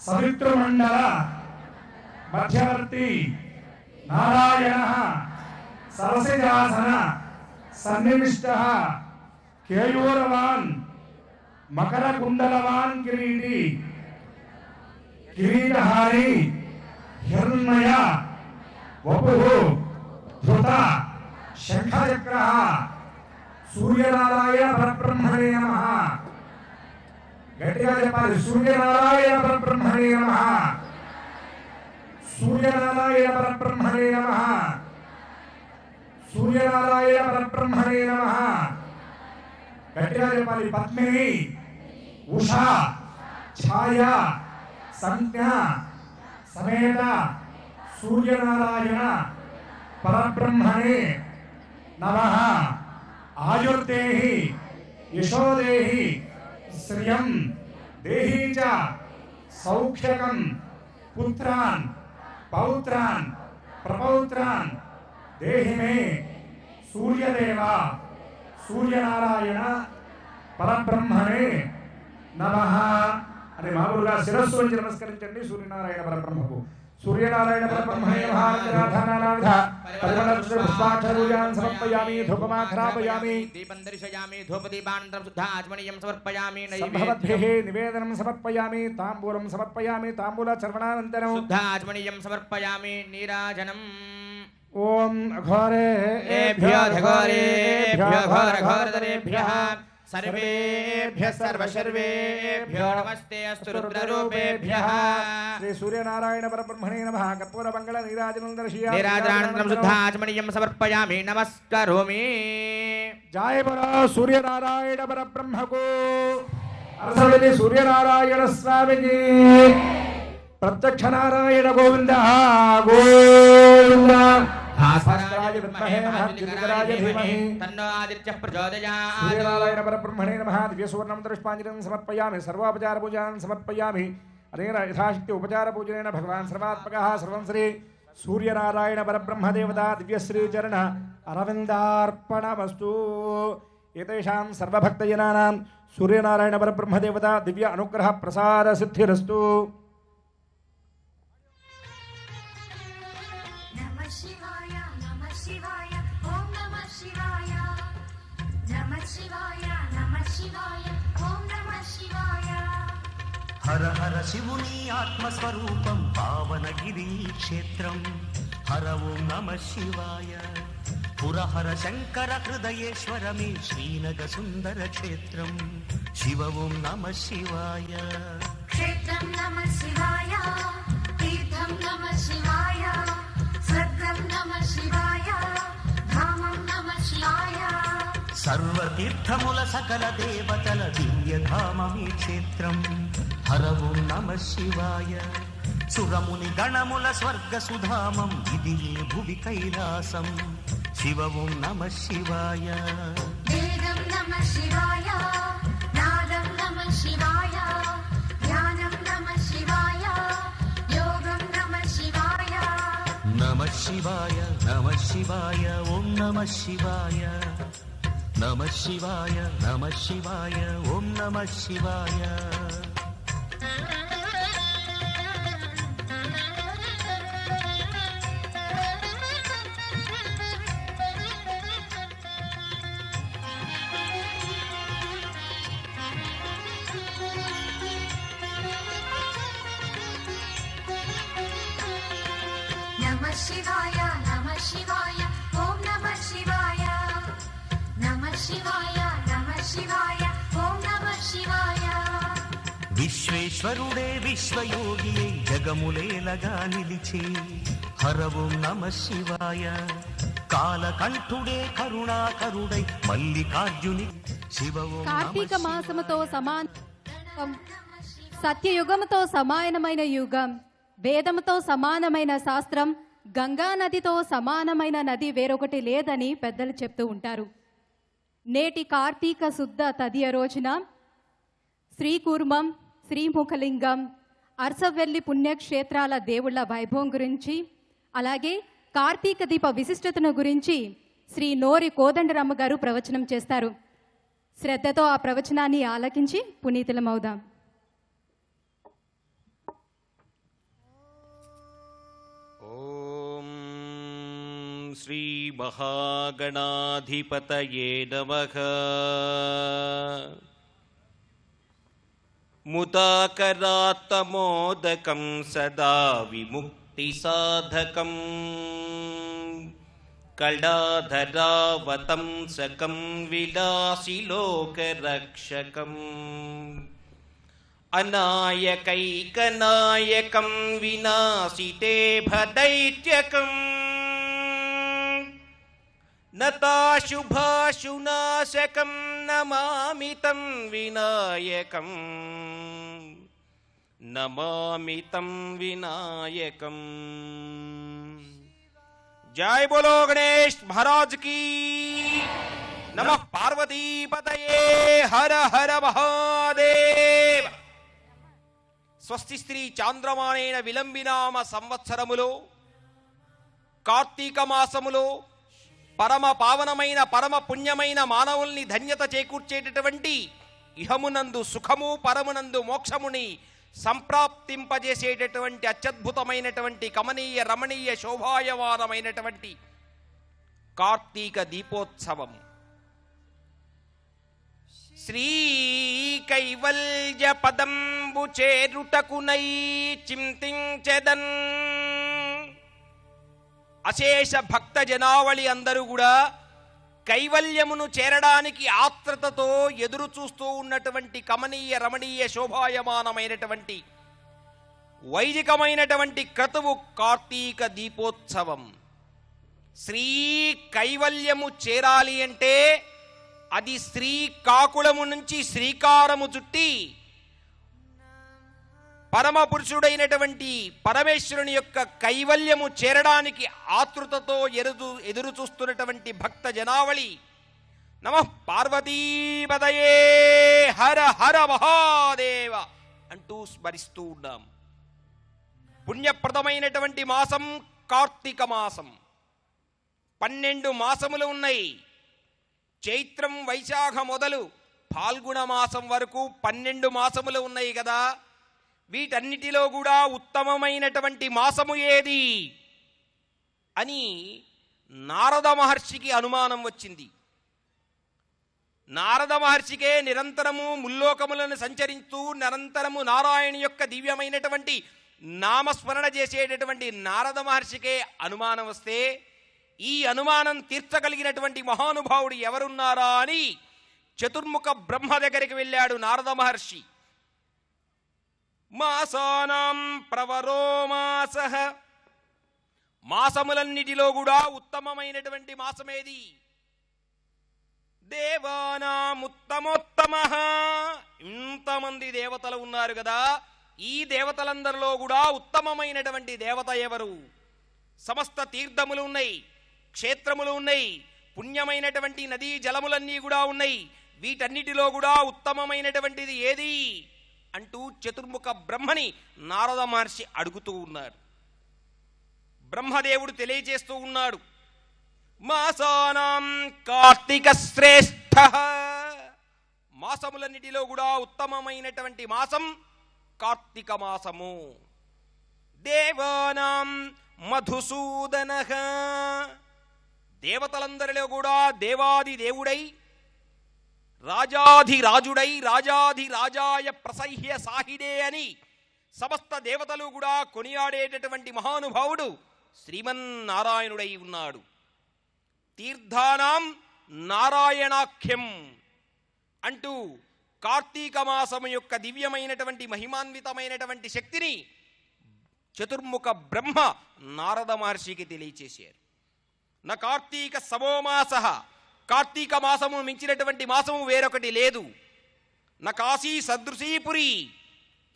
సవితృమండల మధ్యవర్తి నారాయణః సరసిజాసన సన్నివిష్టః కేయూరవాన్ మకరకుండలవాన్ కిరీటహారి హిరణ్మయ వపుః ధృత శంఖచక్రః సూర్యనారాయణ పరబ్రహ్మణే నమః. గట్టిగా చెప్పాలి, సూర్యనారాయణ పరబ్రహ్మణే నమః, సూర్యనారాయణ పరబ్రహ్మణే నమః, సూర్యనారాయణ పరబ్రహ్మణే నమః. గట్టిగా చెప్పాలి, పద్మిని ఉషా ఛాయ సంజ్ఞ సమేత సూర్యనారాయణ పరబ్రహ్మణే నమః. ఆయుర్దేహి యశోదేహి శ్రియం దేహి చ సౌఖ్యకం పుత్రాన్ పౌత్రాన్ ప్రపౌత్రాన్ దేహి మే సూర్యదేవ సూర్యనారాయణ పరబ్రహ్మణే నమః అని మామూలుగా శిరస్సు నుంచి నమస్కరించండి సూర్యనారాయణ పరబ్రహ్మకు. సూర్యనారాయణ పరబ్రహ్మణే నమః. పుష్పాక్షరూయాన్ సమర్పయామి, ధూపమాఘ్రాపయామి, దీపం దర్శయామి, ధూపదీపానంతరం శుద్ధాచమనీయం సమర్పయామి, సంభవద్భిః నివేదనం సమర్పయామి, తాంబూలం సమర్పయామి, తాంబూల చర్వణానంతరం శుద్ధాచమనీయం సమర్పయామి, నీరాజనం. ఓం అఘోరేభ్యో ఘోరేభ్యో ఘోరఘోరధరేభ్యః सर्वेभ्यः सर्वशर्वेभ्यो नमस्ते अस्तु रुद्ररूपेभ्यः। श्री सूर्यनारायण परब्रह्मणे नमः। कर्पूर मंगल नीराजनं दर्शयामि। नीराजनानन्दं शुद्धाचमनीयं समर्पयामि नमस्करोमि। जय बोलो सूर्यनारायण परब्रह्म को। अरसवल्ली सूर्यनारायण स्वामी की प्रत्यक्ष नारायण गोविंद गोविंद। भास्कराय विद्महे महाज्योतिकराय धीमहि तन्नो आदित्यः प्रचोदयात्। सूर्यनारायण परब्रह्मणे नमः। दिव्य सुवर्णं पुष्पाञ्जलिं समर्पयामि। सर्वोपचार पूजां समर्पयामि। अनेन यथाशक्ति उपचार पूजनेन भगवान् सर्वात्मकः सर्वं श्री सूर्यनारायण परब्रह्म देवता दिव्यश्री चरण अरविन्दार्पणमस्तु। एतेषां सर्वभक्तजनानां सूर्यनारायण परब्रह्म देवता दिव्य अनुग्रह प्रसाद सिद्धिरस्तु। नमः शिवाय नमः शिवाय ओम नमः शिवाय नमः शिवाय नमः शिवाय ओम नमः शिवाय। हर हर शिवुनी आत्मस्वरूपं पावनगिरी क्षेत्रं हर ओं नमः शिवाय। पुरहर शंकर हृदयेश्वर मे श्रीनग सुंदर क्षेत्रं शिव ओं नमः शिवाय। क्षेत्रं नमः शिवाय तीर्थं नमः शिवाय स्वर्गं नमः शिवाय धामं नमः शिवाय। सर्वतीर्थमुल सकल देवतल दिव्यधाममी क्षेत्रं हर ओं नमः शिवाय। सुरमुनि गणमुल स्वर्ग सुधामं इदिये भुवि कैलासं शिव ओं नमः शिवाय। वेदं नमः शिवाय नादं नमः शिवाय ध्यानं नमः शिवाय योगं नमः शिवाय। नमः शिवाय नमः शिवाय ओं नमः शिवाय। नमः शिवाय नमः शिवाय ओं नमः शिवाय। नमः शिवाय नमः शिवाय ओम नमः शिवाय नमः शिवाय नमः शिवाय ओम नमः शिवाय। विश्वेश्वरुडे विश्वयोगिये जगमुलेलगा निलिचे हर ओं नमः शिवाय। कालकंठुडे करुणाकरुडै मल्लिकार्जुनि शिव ओं కార్తీక మాసముతో సత్యయుగముతో సమానమైన యుగం, వేదముతో సమానమైన శాస్త్రం, గంగా నదితో సమానమైన నది వేరొకటి లేదని పెద్దలు చెప్తూ ఉంటారు. నేటి కార్తీక శుద్ధ తదియ రోజున శ్రీకూర్మం, శ్రీముఖలింగం, అరసవెల్లి పుణ్యక్షేత్రాల దేవుళ్ల వైభవం గురించి, అలాగే కార్తీక దీప విశిష్టతను గురించి శ్రీ నోరి కోదండరామ గారు ప్రవచనం చేస్తారు. శ్రద్ధతో ఆ ప్రవచనాన్ని ఆలకించి పునీతులమవుదాం. ఓం శ్రీ మహాగణాధిపతయే నమః. ముదాకరాత్తమోదకం సదా విముక్తి సాధకం కళాధరావతంసకం విలాసిలోకరక్షకం అనాయకైకనాయకం వినాశితే భదైత్యకం నతాశుభాశునాశకం నమామి తం వినాయకం నమామి తం వినాయకం. जय बोलो गणेश महाराज की. नमः पार्वती पतये हर हर महादेव. స్వస్తి స్త్రీ చాంద్రమానేన విలంబినామ సంవత్సరములో కార్తీక మాసములో పరమ పావనమైన పరమ పుణ్యమైన మానవుల్ని ధన్యత చేకూర్చేటటువంటి ఇహమునందు సుఖము పరమునందు మోక్షముని సంప్రాప్తింపజేసేటటువంటి అత్యద్భుతమైనటువంటి కమనీయ రమణీయ శోభాయమానమైనటువంటి కార్తీక దీపోత్సవం శ్రీ కైవల్య పదంబు చేరుటకునై చింతించెదన్. అశేష భక్త జనావళి అందరూ కూడా కైవల్యమును చేరడానికి ఆత్రతతో ఎదురు చూస్తూ ఉన్నటువంటి కమనీయ రమణీయ శోభాయమానమైనటువంటి వైదికమైనటువంటి క్రతువు కార్తీక దీపోత్సవం. శ్రీ కైవల్యము చేరాలి అంటే అది శ్రీకాకుళము నుంచి శ్రీకారము చుట్టి పరమ పురుషుడైనటువంటి పరమేశ్వరుని యొక్క కైవల్యము చేరడానికి ఆతృతతో ఎదురు చూస్తున్నటువంటి భక్త జనావళి నమః పార్వతీపదయే హర హర మహాదేవ అంటూ స్మరిస్తూ ఉన్నాం. పుణ్యప్రదమైనటువంటి మాసం కార్తీక మాసం. 12 మాసములు ఉన్నాయి. చైత్రం వైశాఖ మొదలు ఫాల్గుణ మాసం వరకు 12 మాసములు ఉన్నాయి కదా. వీటన్నిటిలో కూడా ఉత్తమమైనటువంటి మాసము ఏది అని నారద మహర్షికి అనుమానం వచ్చింది. నారద మహర్షికే నిరంతరము ముల్లోకములను సంచరిస్తూ నిరంతరము నారాయణ యొక్క దివ్యమైనటువంటి నామస్మరణ చేసేటటువంటి నారద మహర్షికే అనుమానం వస్తే ఈ అనుమానం తీర్చగలిగినటువంటి మహానుభావుడు ఎవరున్నారా అని చతుర్ముఖ బ్రహ్మ దగ్గరికి వెళ్ళాడు నారద మహర్షి. మాసానాం ప్రవరో మాసః, మాసములన్నిటిలో కూడా ఉత్తమమైనటువంటి మాసమేది? దేవానాముత్తమోత్తమః, ఇంతమంది దేవతలు ఉన్నారు కదా, ఈ దేవతలందరిలో కూడా ఉత్తమమైనటువంటి దేవత ఎవరు? సమస్త తీర్థములు ఉన్నాయి, క్షేత్రములు ఉన్నాయి, పుణ్యమైనటువంటి నదీ జలములన్నీ కూడా ఉన్నాయి. వీటన్నిటిలో కూడా ఉత్తమమైనటువంటిది ఏది అంటూ చతుర్ముఖ బ్రహ్మని నారద మహర్షి అడుగుతూ ఉన్నాడు. బ్రహ్మదేవుడు తెలియజేస్తూ ఉన్నాడు, మాసానాం కార్తీక శ్రేష్ఠ, మాసములన్నిటిలో కూడా ఉత్తమమైనటువంటి మాసం కార్తీక మాసము. దేవానాం మధుసూదన, దేవతలందరిలో కూడా దేవాది దేవుడై రాజాధిరాజుడై రాజాధిరాజాయ ప్రసహ్య సాహిడే అని సమస్త దేవతలు కూడా కొనియాడేటటువంటి మహానుభావుడు శ్రీమన్నారాయణుడై ఉన్నాడు. తీర్థానాం నారాయణాఖ్యం అంటూ కార్తీక మాసము యొక్క దివ్యమైనటువంటి మహిమాన్వితమైనటువంటి శక్తిని చతుర్ముఖ బ్రహ్మ నారద మహర్షికి తెలియచేశారు. నా కార్తీక సమోమాస, కార్తీక మాసము మించినటువంటి మాసము వేరొకటి లేదు. నా కాశీ సదృశీపురి,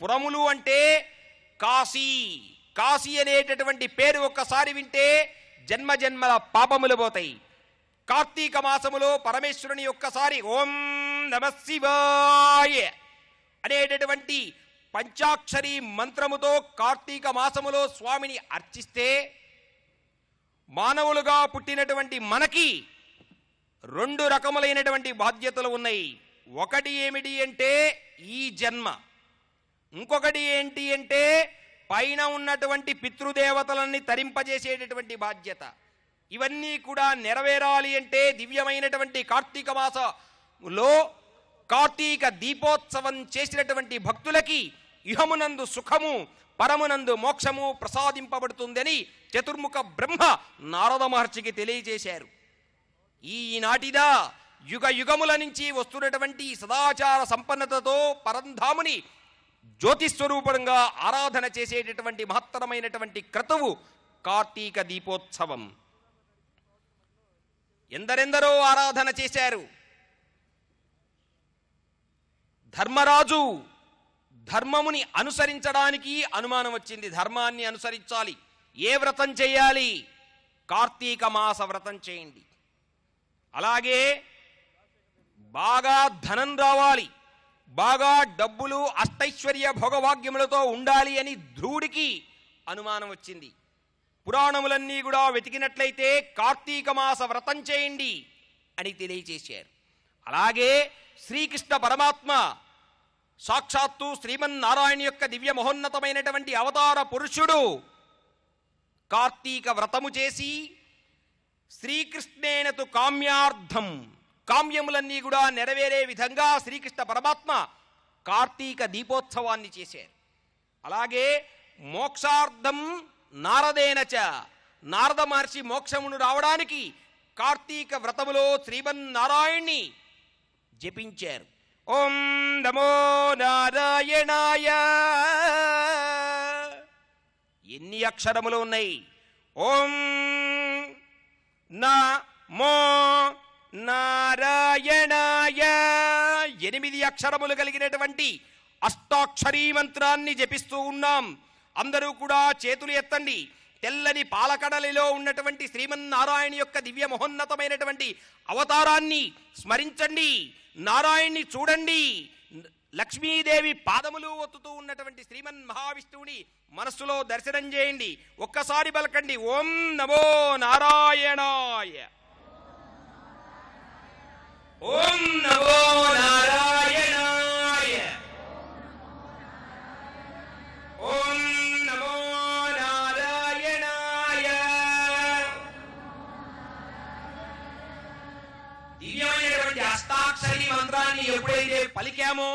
పురములు అంటే కాశీ, కాశీ అనేటటువంటి పేరు ఒక్కసారి వింటే జన్మ జన్మల పాపములు పోతాయి. కార్తీక మాసములో పరమేశ్వరుని ఒక్కసారి ఓం నమః శివాయ అనేటటువంటి పంచాక్షరి మంత్రముతో కార్తీక మాసములో స్వామిని అర్చిస్తే మానవులుగా పుట్టినటువంటి మనకి 2 రకములైనటువంటి బాధ్యతలు ఉన్నాయి. ఒకటి ఏమిటి అంటే ఈ జన్మ, ఇంకొకటి ఏంటి అంటే పైన ఉన్నటువంటి పితృదేవతలన్నీ తరింపజేసేటటువంటి బాధ్యత. ఇవన్నీ కూడా నెరవేరాలి అంటే దివ్యమైనటువంటి కార్తీక మాసంలో కార్తీక దీపోత్సవం చేసినటువంటి భక్తులకి ఇహమునందు సుఖము, పరమునందు మోక్షము ప్రసాదింపబడుతుందని చతుర్ముఖ బ్రహ్మ నారద మహర్షికి తెలియజేశారు. ఈనాటిదా యుగ యుగముల నుంచి వస్తున్నటువంటి సదాచార సంపన్నతతో పరంధాముని జ్యోతిస్వరూపంగా ఆరాధన చేసేటటువంటి మహత్తరమైనటువంటి క్రతువు కార్తీక దీపోత్సవం. ఎందరెందరో ఆరాధన చేశారు. ధర్మరాజు ధర్మముని అనుసరించడానికి అనుమానం వచ్చింది. ధర్మాన్ని అనుసరించాలి, ఏ వ్రతం చేయాలి? కార్తీక మాస వ్రతం చేయండి. అలాగే బాగా ధనం రావాలి, బాగా డబ్బులు అష్టైశ్వర్య భోగభాగ్యములతో ఉండాలి అని ధ్రువుడికి అనుమానం వచ్చింది. పురాణములన్నీ కూడా వెతికినట్లయితే కార్తీక మాస వ్రతం చేయండి అని తెలియచేశారు. అలాగే శ్రీకృష్ణ పరమాత్మ సాక్షాత్తు శ్రీమన్నారాయణ యొక్క దివ్య మహోన్నతమైనటువంటి అవతార పురుషుడు కార్తీక వ్రతము చేసి శ్రీకృష్ణేనతు కామ్యార్థం, కామ్యములన్నీ కూడా నెరవేరే విధంగా శ్రీకృష్ణ పరమాత్మ కార్తీక దీపోత్సవాన్ని చేశారు. అలాగే మోక్షార్థం నారదేనచ, నారద మహర్షి మోక్షమును రావడానికి కార్తీక వ్రతములో శ్రీమన్నారాయణ్ణి జపించారు. ఓం నమో నారాయణాయ. ఎన్ని అక్షరములు ఉన్నాయి? ఓం నమో నారాయణాయ 8 అక్షరములు కలిగినటువంటి అష్టాక్షరీ మంత్రాన్ని జపిస్తూ ఉన్నాం. అందరూ కూడా చేతులు ఎత్తండి. తెల్లని పాలకడలిలో ఉన్నటువంటి శ్రీమన్నారాయణ యొక్క దివ్య మహోన్నతమైనటువంటి అవతారాన్ని స్మరించండి. నారాయణ్ణి చూడండి. లక్ష్మీదేవి పాదములు ఒత్తుతూ ఉన్నటువంటి శ్రీమన్ మహావిష్ణువుని మనస్సులో దర్శనం చేయండి. ఒక్కసారి పలకండి, ఓం నమో నారాయణాయ. ఓం నమో నారాయణాయ. ఓం నమో నారాయణాయ. దివ్యమైనటువంటి అష్టాక్షరి మంత్రాన్ని ఎప్పుడైతే పలికామో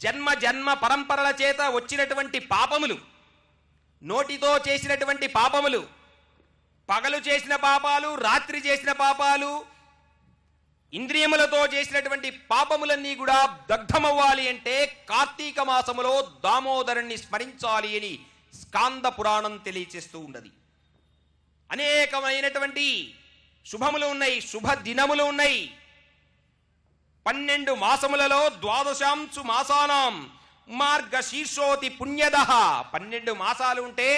జన్మ జన్మ పరంపరల చేత వచ్చినటువంటి పాపములు, నోటితో చేసినటువంటి పాపములు, పగలు చేసిన పాపాలు, రాత్రి చేసిన పాపాలు, ఇంద్రియములతో చేసినటువంటి పాపములన్నీ కూడా దగ్ధమవ్వాలి అంటే కార్తీక మాసములో దామోదరుణ్ణి స్మరించాలి అని స్కాంద పురాణం తెలియచేస్తూ ఉన్నది. అనేకమైనటువంటి శుభములు ఉన్నాయి, శుభ దినములు ఉన్నాయి. 12 మాసములలో ద్వాదశాంశు మాసానాం మార్గశీర్షోతి పుణ్యదః. 12 మాసాలు ఉంటే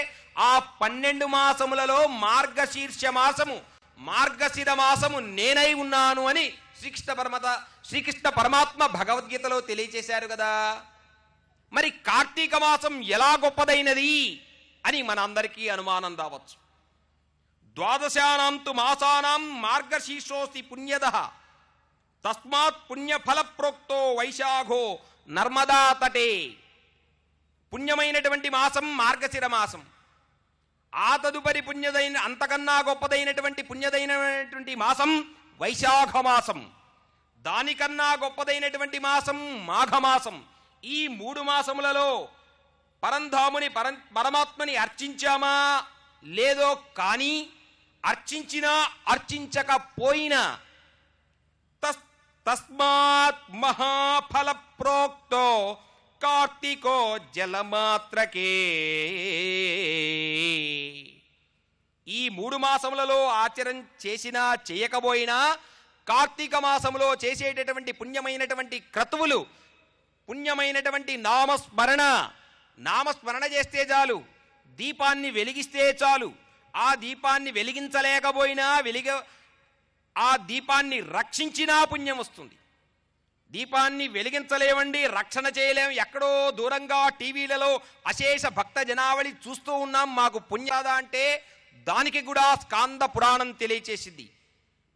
ఆ 12 మాసములలో మార్గశీర్ష మాసము, మార్గశిర మాసము నేనై ఉన్నాను అని శ్రీకృష్ణ పరమాత్మ భగవద్గీతలో తెలియచేశారు కదా. మరి కార్తీక మాసం ఎలా గొప్పదైనది అని మనందరికీ అనుమానం రావచ్చు. ద్వాదశానాంతు మాసానాం మార్గశీర్షోస్తి పుణ్యదః తస్మాత్ పుణ్యఫల ప్రోక్తో వైశాఖో నర్మదా తటే. పుణ్యమైనటువంటి మాసం మార్గశిర మాసం. ఆ తదుపరి పుణ్యదైన అంతకన్నా గొప్పదైనటువంటి పుణ్యదైనటువంటి మాసం వైశాఖ మాసం. దానికన్నా గొప్పదైనటువంటి మాసం మాఘమాసం. ఈ 3 మాసములలో పరంధాముని పరమాత్మని అర్చించామా లేదో కానీ, అర్చించినా అర్చించకపోయినా తస్మాత్ మహాఫల ప్రోక్తో కార్తీకో జలమాత్రకే. ఈ 3 మాసములలో ఆచరణ చేసినా చేయకపోయినా కార్తీక మాసములో చేసేటటువంటి పుణ్యమైనటువంటి క్రతువులు, పుణ్యమైనటువంటి నామస్మరణ చేస్తే చాలు, దీపాన్ని వెలిగిస్తే చాలు. ఆ దీపాన్ని వెలిగించలేకపోయినా ఆ దీపాన్ని రక్షించినా పుణ్యం వస్తుంది. దీపాన్ని వెలిగించలేమండి, రక్షణ చేయలేం, ఎక్కడో దూరంగా టీవీలలో అశేష భక్త జనావళి చూస్తూ ఉన్నాం, మాకు పుణ్యాదా అంటే దానికి కూడా స్కాంద పురాణం తెలియచేసింది.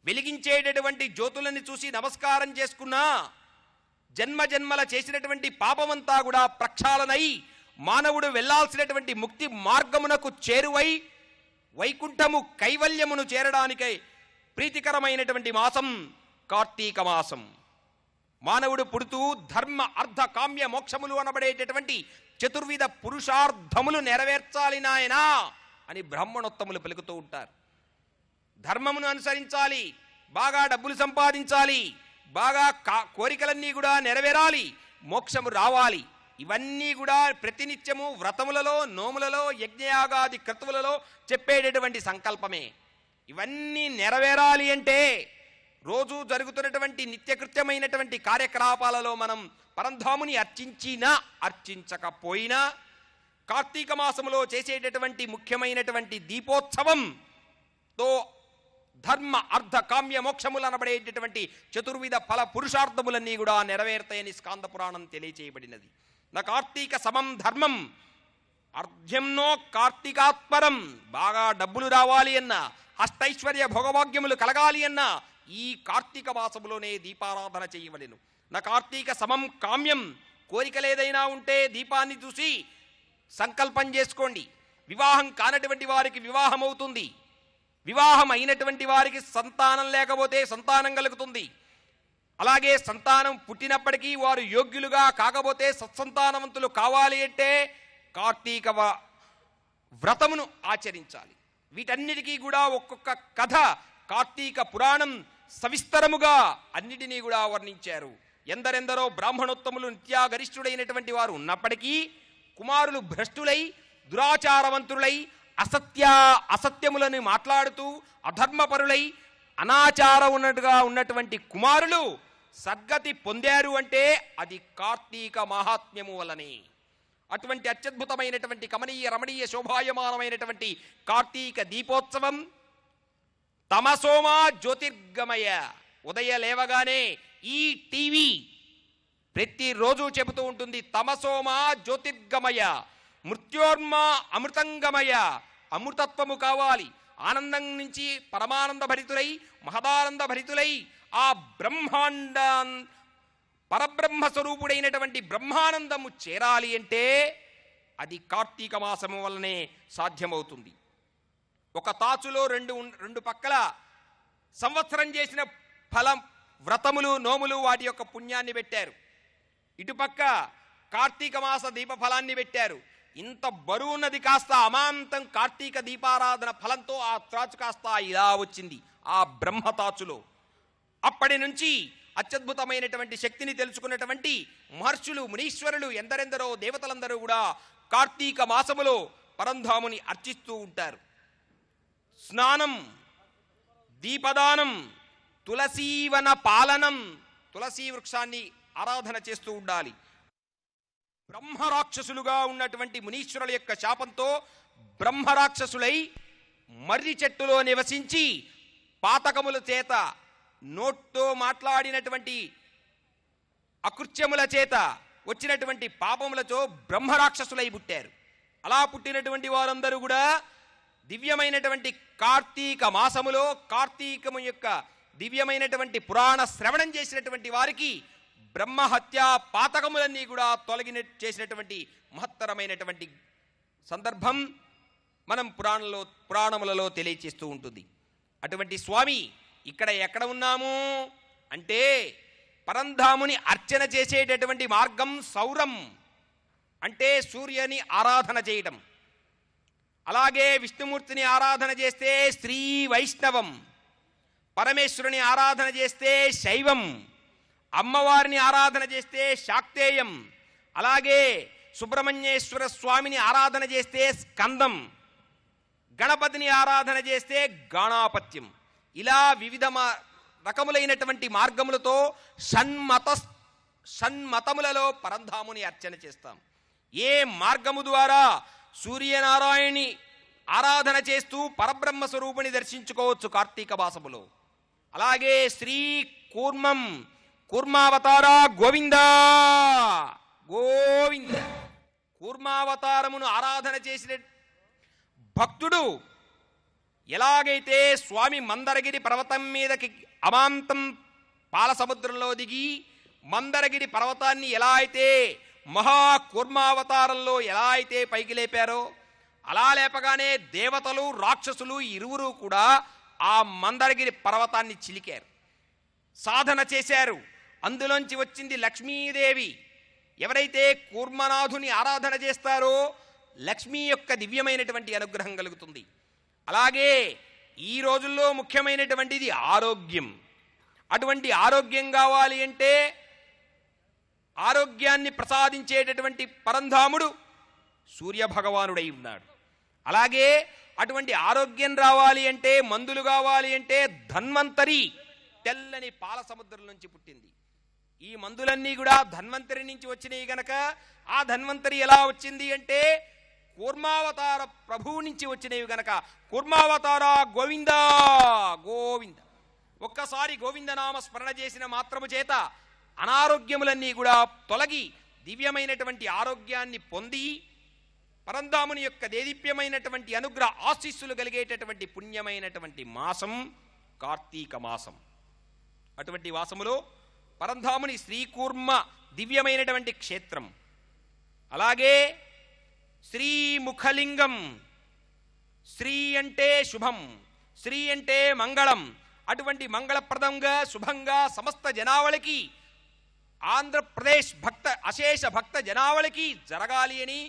వెలిగించేటటువంటి జ్యోతులని చూసి నమస్కారం చేసుకున్నా జన్మ జన్మల చేసినటువంటి పాపమంతా కూడా ప్రక్షాళనై మానవుడు వెళ్లాల్సినటువంటి ముక్తి మార్గమునకు చేరువై వైకుంఠము కైవల్యమును చేరడానికై ప్రీతికరమైనటువంటి మాసం కార్తీక మాసం. మానవుడు పుడుతూ ధర్మ అర్థ కామ్య మోక్షములు అనబడేటటువంటి చతుర్విధ పురుషార్థములు నెరవేర్చాలి నాయనా అని బ్రాహ్మణోత్తములు పలుకుతూ ఉంటారు. ధర్మమును అనుసరించాలి, బాగా డబ్బులు సంపాదించాలి, బాగా కోరికలన్నీ కూడా నెరవేరాలి, మోక్షము రావాలి. ఇవన్నీ కూడా ప్రతినిత్యము వ్రతములలో, నోములలో, యజ్ఞయాగాది క్రతువులలో చెప్పేటటువంటి సంకల్పమే. ఇవన్నీ నెరవేరాలి అంటే రోజు జరుగుతున్నటువంటి నిత్యకృత్యమైనటువంటి కార్యకలాపాలలో మనం పరంధాముని అర్చించినా అర్చించకపోయినా కార్తీక మాసములో చేసేటటువంటి ముఖ్యమైనటువంటి దీపోత్సవంతో ధర్మ అర్థ కామ్య మోక్షములు అనబడేటటువంటి చతుర్విధ ఫల పురుషార్థములన్నీ కూడా నెరవేరుతాయని స్కాంద పురాణం తెలియచేయబడినది. నా కార్తీక సమం ధర్మం అర్ధ్యంనో కార్తీకాత్పరం. బాగా డబ్బులు రావాలి అన్నా, అష్టైశ్వర్య భోగభాగ్యములు కలగాలి అన్నా ఈ కార్తీక మాసములోనే దీపారాధన చేయవలెను. నా కార్తీక సమం కామ్యం. కోరికలేదైనా ఉంటే దీపాన్ని చూసి సంకల్పం చేసుకోండి. వివాహం కానటువంటి వారికి వివాహం అవుతుంది, వివాహం అయినటువంటి వారికి సంతానం లేకపోతే సంతానం కలుగుతుంది. అలాగే సంతానం పుట్టినప్పటికీ వారు యోగ్యులుగా కాకపోతే సత్సంతానవంతులు కావాలి అంటే కార్తీక వ్రతమును ఆచరించాలి. వీటన్నిటికీ కూడా ఒక్కొక్క కథ కార్తీక పురాణం సవిస్తరముగా అన్నిటినీ కూడా వర్ణించారు. ఎందరెందరో బ్రాహ్మణోత్తములు నిత్యాగరిష్ఠుడైనటువంటి వారు ఉన్నప్పటికీ కుమారులు భ్రష్టులై దురాచారవంతులై అసత్యములను మాట్లాడుతూ అధర్మపరులై అనాచారముగా ఉన్నటువంటి కుమారులు సద్గతి పొందారు అంటే అది కార్తీక మహాత్మ్యము వలనే. అటువంటి అత్యద్భుతమైనటువంటి కమనీయ రమణీయ శోభాయమానమైనటువంటి కార్తీక దీపోత్సవం తమసోమా జ్యోతిర్గమయ. ఉదయ లేవగానే ఈ టీవీ ప్రతిరోజు చెబుతూ ఉంటుంది, తమసోమా జ్యోతిర్గమయ, మృత్యోర్మా అమృతంగమయ. అమృతత్వము కావాలి, ఆనందం నుంచి పరమానంద భరితులై మహదానంద భరితులై ఆ పరబ్రహ్మ స్వరూపుడైనటువంటి బ్రహ్మానందము చేరాలి అంటే అది కార్తీక మాసము వల్లనే సాధ్యమవుతుంది. ఒక తాచులో రెండు పక్కల సంవత్సరం చేసిన ఫలం వ్రతములు నోములు వాటి యొక్క పుణ్యాన్ని పెట్టారు, ఇటుపక్క కార్తీక మాస దీప ఫలాన్ని పెట్టారు. ఇంత బరువున్నది కాస్త అమాంతం కార్తీక దీపారాధన ఫలంతో ఆ తాచు కాస్త ఇలా వచ్చింది ఆ బ్రహ్మతాచులో. అప్పటి నుంచి అత్యద్భుతమైనటువంటి శక్తిని తెలుసుకున్నటువంటి మహర్షులు మునీశ్వరులు ఎందరెందరో దేవతలందరూ కూడా కార్తీక మాసములో పరంధాముని అర్చిస్తూ ఉంటారు. స్నానం, దీపదానం, తులసీవన పాలనం, తులసీ వృక్షాన్ని ఆరాధన చేస్తూ ఉండాలి. బ్రహ్మరాక్షసులుగా ఉన్నటువంటి మునీశ్వరుల యొక్క శాపంతో బ్రహ్మరాక్షసులై మర్రి చెట్టులో నివసించి పాతకముల చేత నోట్తో మాట్లాడినటువంటి అకృత్యముల చేత వచ్చినటువంటి పాపములతో బ్రహ్మరాక్షసులై పుట్టారు. అలా పుట్టినటువంటి వారందరూ కూడా దివ్యమైనటువంటి కార్తీక మాసములో కార్తీకము యొక్క దివ్యమైనటువంటి పురాణ శ్రవణం చేసినటువంటి వారికి బ్రహ్మహత్య పాతకములన్నీ కూడా చేసినటువంటి మహత్తరమైనటువంటి సందర్భం మనం పురాణములలో తెలియచేస్తూ ఉంటుంది. అటువంటి స్వామి ఇక్కడ ఎక్కడ ఉన్నాము అంటే పరంధాముని అర్చన చేసేటటువంటి మార్గం సౌరం అంటే సూర్యుని ఆరాధన చేయడం, అలాగే విష్ణుమూర్తిని ఆరాధన చేస్తే శ్రీ వైష్ణవం, పరమేశ్వరుని ఆరాధన చేస్తే శైవం, అమ్మవారిని ఆరాధన చేస్తే శాక్తేయం, అలాగే సుబ్రహ్మణ్యేశ్వర స్వామిని ఆరాధన చేస్తే స్కందం, గణపతిని ఆరాధన చేస్తే గణాపత్యం. ఇలా వివిధ రకములైనటువంటి మార్గములతో షణ్మతములలో పరంధాముని అర్చన చేస్తాం. ఏ మార్గము ద్వారా సూర్యనారాయణి ఆరాధన చేస్తూ పరబ్రహ్మ స్వరూపుని దర్శించుకోవచ్చు కార్తీక మాసములో. అలాగే శ్రీ కూర్మావతార గోవింద గోవింద. కూర్మావతారమును ఆరాధన చేసిన భక్తుడు ఎలాగైతే స్వామి మందరగిరి పర్వతం మీదకి అమాంతం పాల సముద్రంలో దిగి మందరగిరి పర్వతాన్ని ఎలా అయితే మహాకూర్మావతారంలో ఎలా అయితే పైకి లేపారో అలా లేపగానే దేవతలు రాక్షసులు ఇరువురు కూడా ఆ మందరగిరి పర్వతాన్ని చిలికారు, సాధన చేశారు. అందులోంచి వచ్చింది లక్ష్మీదేవి. ఎవరైతే కూర్మనాథుని ఆరాధన చేస్తారో లక్ష్మీ యొక్క దివ్యమైనటువంటి అనుగ్రహం కలుగుతుంది. అలాగే ఈ రోజుల్లో ముఖ్యమైనటువంటిది ఆరోగ్యం. అటువంటి ఆరోగ్యం కావాలి అంటే ఆరోగ్యాన్ని ప్రసాదించేటటువంటి పరంధాముడు సూర్యభగవానుడై ఉన్నాడు. అలాగే అటువంటి ఆరోగ్యం రావాలి అంటే మందులు కావాలి అంటే ధన్వంతరి తెల్లని పాల సముద్రం నుంచి పుట్టింది. ఈ మందులన్నీ కూడా ధన్వంతరి నుంచి వచ్చినాయి గనక ఆ ధన్వంతరి ఎలా వచ్చింది అంటే కూర్మావతార ప్రభువు నుంచి వచ్చినవి గనక కూర్మావతార గోవింద గోవింద. ఒక్కసారి గోవిందనామ స్మరణ చేసిన మాత్రము చేత అనారోగ్యములన్నీ కూడా తొలగి దివ్యమైనటువంటి ఆరోగ్యాన్ని పొంది పరంధాముని యొక్క దేదీప్యమైనటువంటి అనుగ్రహ ఆశీస్సులు కలిగేటటువంటి పుణ్యమైనటువంటి మాసం కార్తీక మాసం. అటువంటి మాసములో పరంధాముని శ్రీకూర్మ దివ్యమైనటువంటి క్షేత్రం, అలాగే శ్రీముఖలింగం. శ్రీ అంటే శుభం, శ్రీ అంటే మంగళం. అటువంటి మంగళప్రదంగా శుభంగా సమస్త జనావళికి ఆంధ్రప్రదేశ్ అశేష భక్త జనావళికి జరగాలి అని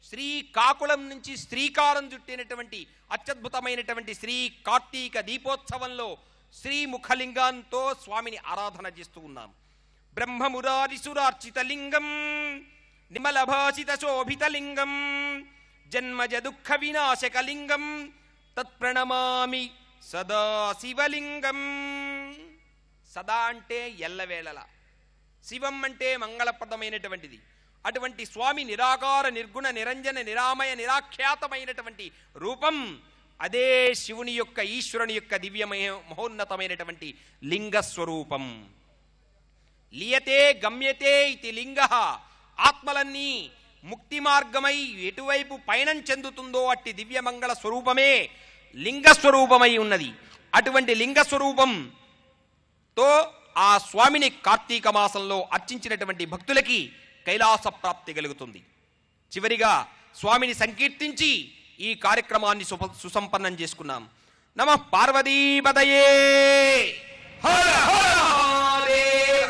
శ్రీకాకుళం నుంచి శ్రీకారం చుట్టినటువంటి అత్యద్భుతమైనటువంటి శ్రీ కార్తీక దీపోత్సవంలో శ్రీముఖలింగంతో స్వామిని ఆరాధన చేస్తూ ఉన్నాం. బ్రహ్మమురారిసురార్చిత లింగం నిమలభాసిత శోభిత లింగం జన్మజ దుఃఖ వినాశక లింగం తత్ప్రణమామి సదా శివలింగం. సదా అంటే ఎల్లవేళల, శివం అంటే మంగళప్రదమైనటువంటిది. అటువంటి స్వామి నిరాకార నిర్గుణ నిరంజన నిరామయ నిరాఖ్యాతమైనటువంటి రూపం అదే శివుని యొక్క ఈశ్వరుని యొక్క దివ్యమయ మహోన్నతమైనటువంటి లింగస్వరూపం. లియతే గమ్యతే ఇది లింగ. ఆత్మలన్నీ ముక్తి మార్గమై ఎటువైపు పయనం చెందుతుందో అట్టి దివ్యమంగళ స్వరూపమే లింగస్వరూపమై ఉన్నది. అటువంటి లింగస్వరూపంతో ఆ స్వామిని కార్తీక మాసంలో అర్చించినటువంటి భక్తులకి కైలాస ప్రాప్తి కలుగుతుంది. చివరిగా స్వామిని సంకీర్తించి ఈ కార్యక్రమాన్ని సుసంపన్నం చేసుకున్నాం. నమః పార్వతీపతయే హర హర మహాదేవ.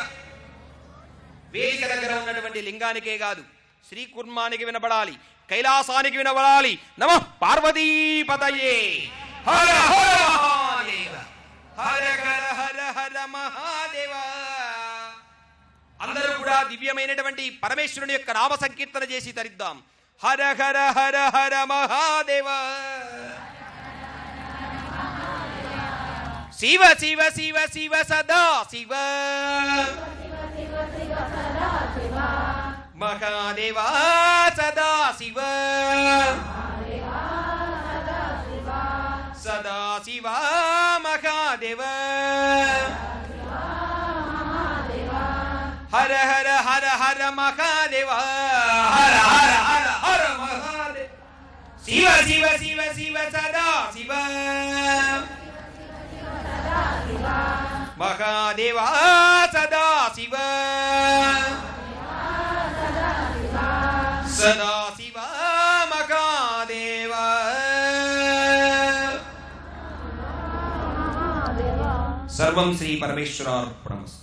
వేదిక దగ్గర ఉన్నటువంటి లింగానికే కాదు, శ్రీకుర్మానికి వినబడాలి, కైలాసానికి వినబడాలి. నమః పార్వతీపతయే హర హర మహాదేవ హర హర హర హర మహాదేవ. అందరూ కూడా దివ్యమైనటువంటి పరమేశ్వరుని యొక్క నామ సంకీర్తన చేసి తరిద్దాం. హర హర హర హర మహాదేవ. శివ శివ శివ శివ సదా శివ మహాదేవ సదా శివ సదా శివ మహాదేవ. హర హర హర హర మహాదేవ హర హర హర హర మహాదేవ. శివ శివ శివ శివ సదా శివ మహాదేవ సదా శివ సదా శివ మహాదేవ. సర్వం శ్రీ పరమేశ్వరార్పణమస్తు.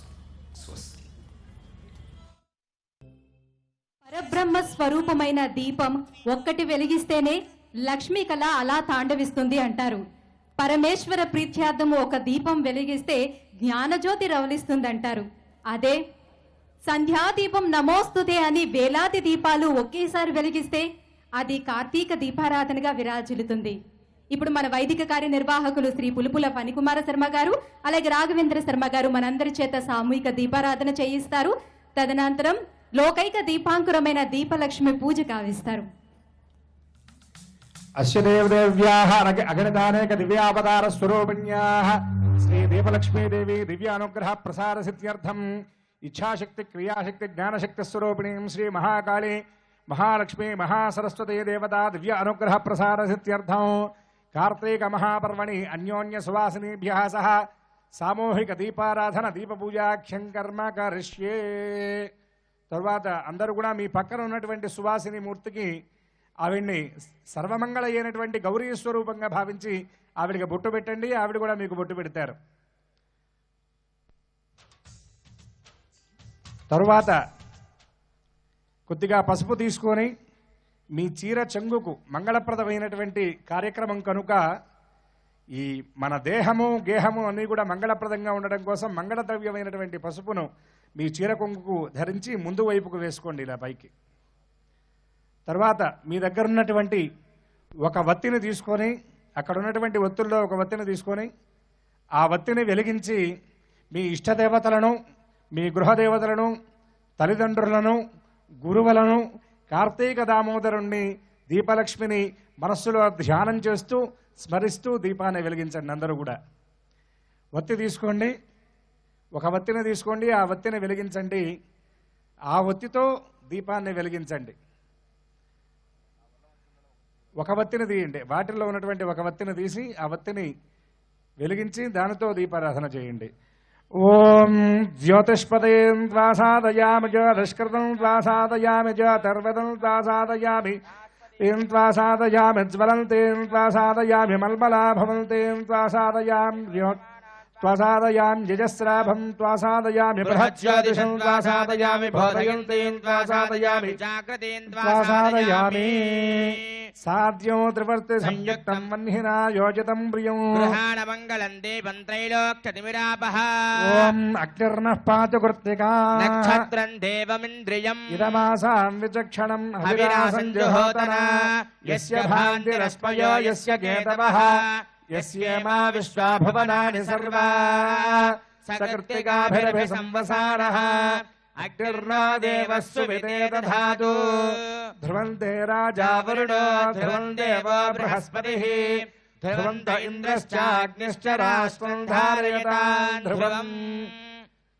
పరబ్రహ్మ స్వరూపమైన దీపం ఒక్కటి వెలిగిస్తేనే లక్ష్మీ కళ అలా తాండవిస్తుంది అంటారు. పరమేశ్వర ప్రీత్యార్థము ఒక దీపం వెలిగిస్తే జ్ఞానజ్యోతి రవలిస్తుందంటారు. అదే సంధ్యాదీపం నమోస్తుతే అని వేలాది దీపాలు ఒకేసారి వెలిగిస్తే అది కార్తీక దీపారాధనగా విరాజిల్లుతుంది. ఇప్పుడు మన వైదిక కార్యనిర్వాహకులు శ్రీ పులుపుల ఫణికుమార శర్మ గారు అలాగే రాఘవేంద్ర శర్మ గారు మనందరి చేత సామూహిక దీపారాధన చేయిస్తారు. తదనంతరం లోకైక దీపాంకురమైన దీపలక్ష్మి పూజ కావిస్తారు. అస్య దేవదేవ్యాః అగణితానేక దివ్యావతార స్వరూపిణ్యాః శ్రీ దీపలక్ష్మీదేవి దివ్య అనుగ్రహ ప్రసార సిద్ధ్యర్థం ఇచ్ఛాశక్తి క్రియాశక్తి జ్ఞానశక్తి స్వరూపిణీం శ్రీ మహాకాళీ మహాలక్ష్మీ మహాసరస్వతీ దేవతా దివ్య అనుగ్రహ ప్రసార సిద్ధ్యర్థం కార్తీక మహాపర్వణి అన్యోన్య సువాసినీభ్యః సహ సామూహిక దీపారాధన దీపపూజాఖ్యం కర్మ కరిష్యే. తర్వాత అందరూ కూడా మీ పక్కన ఉన్నటువంటి సువాసిని మూర్తికి ఆవిడ్ని సర్వమంగళ అయినటువంటి గౌరీ స్వరూపంగా భావించి ఆవిడికి బొట్టు పెట్టండి. ఆవిడ కూడా మీకు బొట్టు పెడతారు. తరువాత కొద్దిగా పసుపు తీసుకొని మీ చీర చెంగుకు మంగళప్రదమైనటువంటి కార్యక్రమం కనుక ఈ మన దేహము గేహము అన్నీ కూడా మంగళప్రదంగా ఉండడం కోసం మంగళద్రవ్యమైనటువంటి పసుపును మీ చీర కొంగుకు ధరించి ముందు వైపుకు వేసుకోండి ఇలా పైకి. తర్వాత మీ దగ్గర ఉన్నటువంటి ఒక వత్తిని తీసుకొని అక్కడ ఉన్నటువంటి ఒత్తుల్లో ఒక వత్తిని తీసుకొని ఆ వత్తిని వెలిగించి మీ ఇష్టదేవతలను మీ గృహదేవతలను తల్లిదండ్రులను గురువులను కార్తీక దామోదరుణ్ణి దీపలక్ష్మిని మనస్సులో ధ్యానం చేస్తూ స్మరిస్తూ దీపాన్ని వెలిగించండి. అందరూ కూడా వత్తి తీసుకోండి, ఒక వత్తిని తీసుకోండి, ఆ వత్తిని వెలిగించండి. ఆ వత్తితో దీపాన్ని వెలిగించండి. ఒక వత్తిని తీయండి, వాటిల్లో ఉన్నటువంటి ఒక వత్తిని తీసి ఆ వత్తిని వెలిగించి దానితో దీపారాధన చేయండి. ఓం జ్యోతిష్పదేం త్వాసాదయామి జ్యోతిష్కృతం త్వాసాదయామి జ్యోతిర్వదం త్వాసాదయామి తేం త్వాసాదయామి జ్వలంతేం త్వాసాదయామి మల్మలా భవంతేం త్వాసాదయామి త్వాసాదయామి యజస్రాభం త్వాసాదయామి బృహజ్యోతిషం త్వాసాదయామి బోధయంతీం త్వాసాదయామి జాగ్రత్తేన్ త్వాసాదయామి సాధ్యో త్రివర్తి సంయుక్తం వన్హినా యోజితం ప్రియం గృహాణ మంగళం దేవం త్రైలోక్యతిమిరాపః ఓం అగ్నిర్నః పాతు కృత్తికా నక్షత్రం దేవమింద్రియం ఇదమాసాం విచక్షణం అవినాశం జుహోతన యస్య భాంతిరస్మయో యస్య కేతవః యస్యేమా విశ్వాభువనాని సర్వా సకృత్తికాభిరభి సంవసానః అగ్నిర్నో దేవస్సు విదే దధాతు ధ్రువంతే రాజా వరుణో ధ్రువం దేవో బృహస్పతిః ధ్రువంత ఇంద్రశ్చాగ్నిశ్చ రాష్ట్రం ధారయతాం ధ్రువం.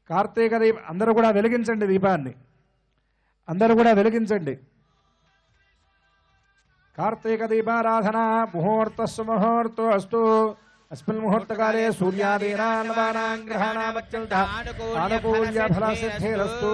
కార్తీక దీపం అందరూ కూడా వెలిగించండి, దీపాన్ని అందరూ కూడా వెలిగించండి. కార్తీక దీపారాధన ముహూర్తస్సు ముహూర్తో అస్తు. అస్మిన్ ముహూర్తకాలే సూర్యాదీనాం నవానాం గ్రహాణాం అత్యంత ఆనుకూల్య ఫలసిద్ధిరస్తు.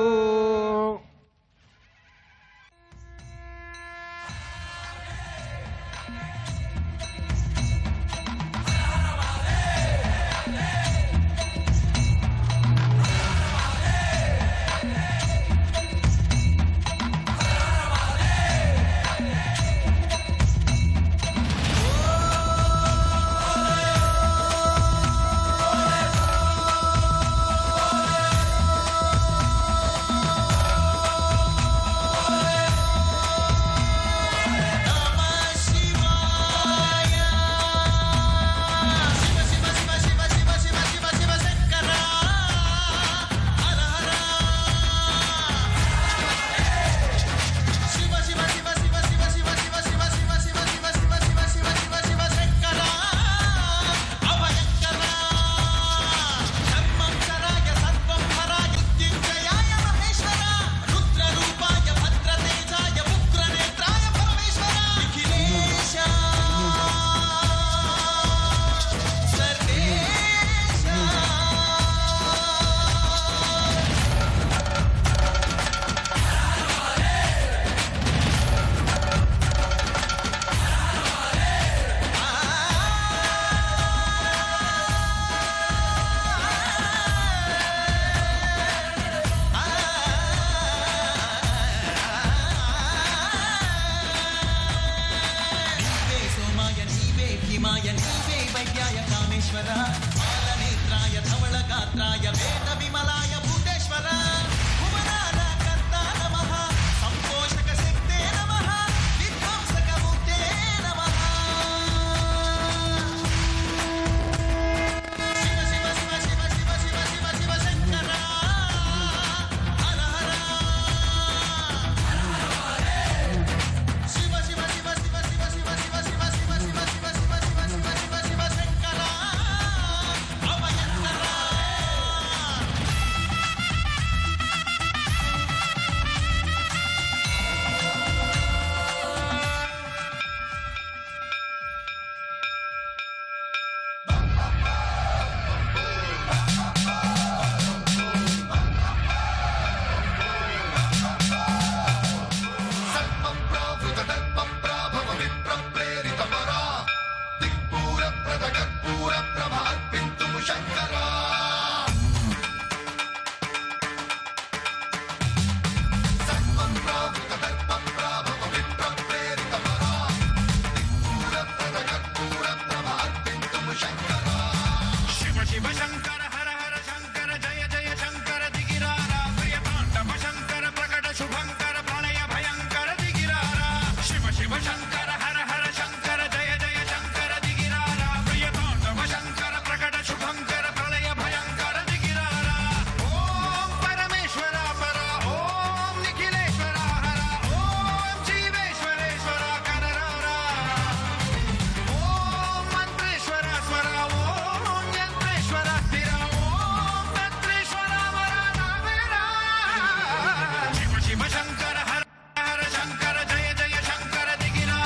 శంకర హర హర శంకర జయ జయ శంకర దిగిరా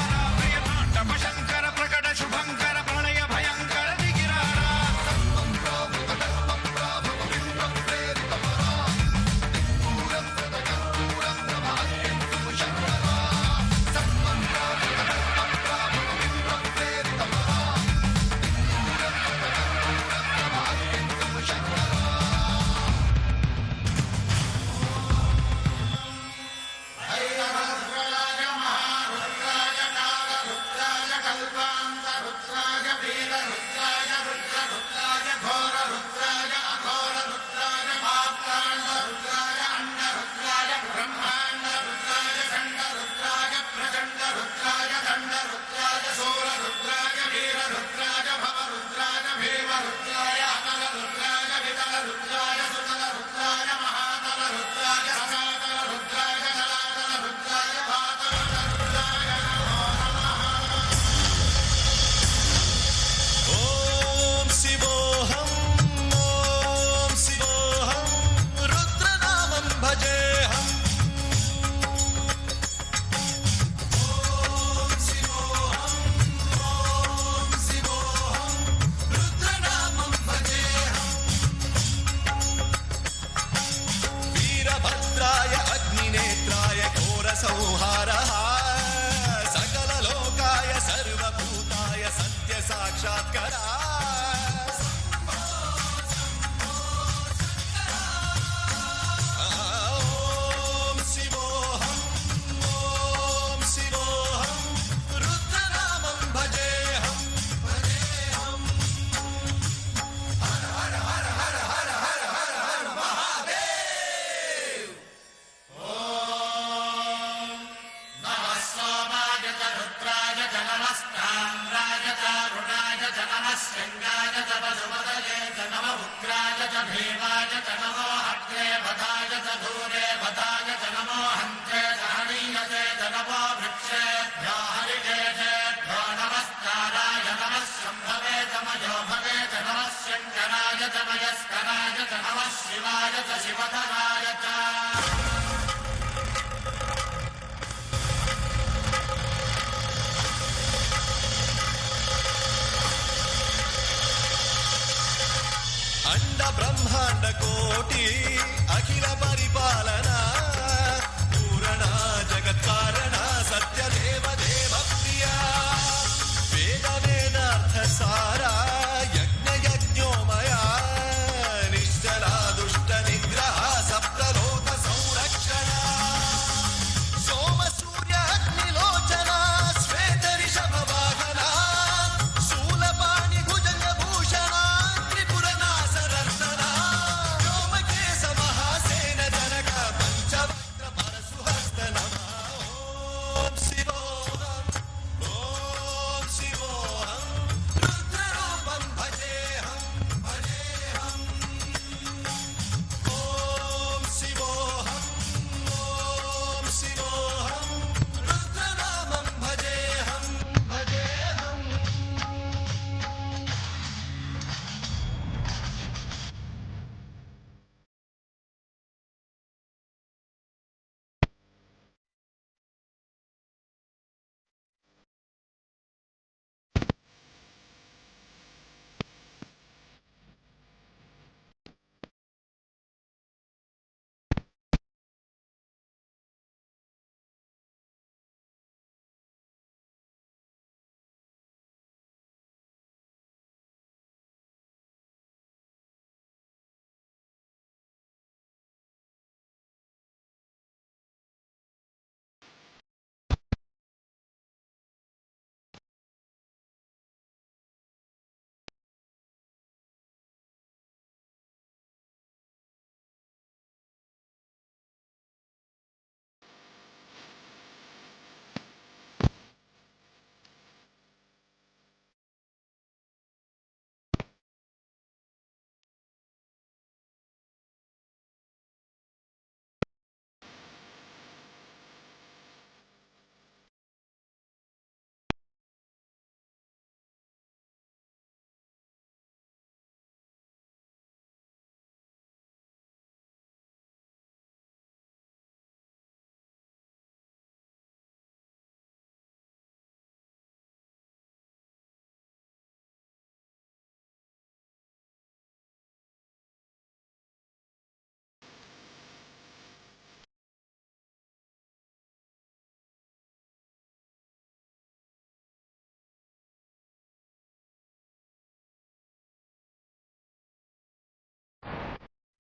శంకరా ఓం శివోహం ఓం శివోహం రుద్రనామం భజేహం భజేహం హర హర హర హర హర హర హర హర మహాదేవ్ ఓం నమః సోమాయ చ రుద్రాయ చ నమస్తామ్రాయ చ అరుణాయ చ నమః శంగాయ చ పశుపతయే చ నమః ఉగ్రాయ చ భీమాయ చ నమో అగ్రే వదాయ చ దూరే వదాయ చ నమో హంత్రే చ హనీయతే చ నమో వృక్షేభ్యో హరికేశేభ్యో నమస్కారాయ నమః శంభవే చ మయోభవే చ నమః శంకరాయ చ మయస్కరాయ చ నమః శివాయ చ శివధరాయ చ అండ బ్రహ్మాండ కోటి అఖిల పరిపాలన పూరణ జగత్కారణ సత్యదేవ దేవ ప్రియ వేద వేదార్థ సారా యజ్ఞ యజ్ఞోమయ నిశ్చల దుష్ట నిగ్రహ సప్తలోక సంరక్షణ సోమ సూర్య అగ్నిలోచన శ్వేత రిషభ వాహన శూలపాణి భుజంగ భూషణ త్రిపుర నాసరర్శన వ్యోమకేశ మహాసేన జనక పంచవక్ర పరశుహస్త నమః ఓం శివోహం ఓం శివోహం రుద్రరూపం భజేహం భజేహం ఓం శివోహం ఓం శివోహం రుద్రనామం భజేహం భజేహం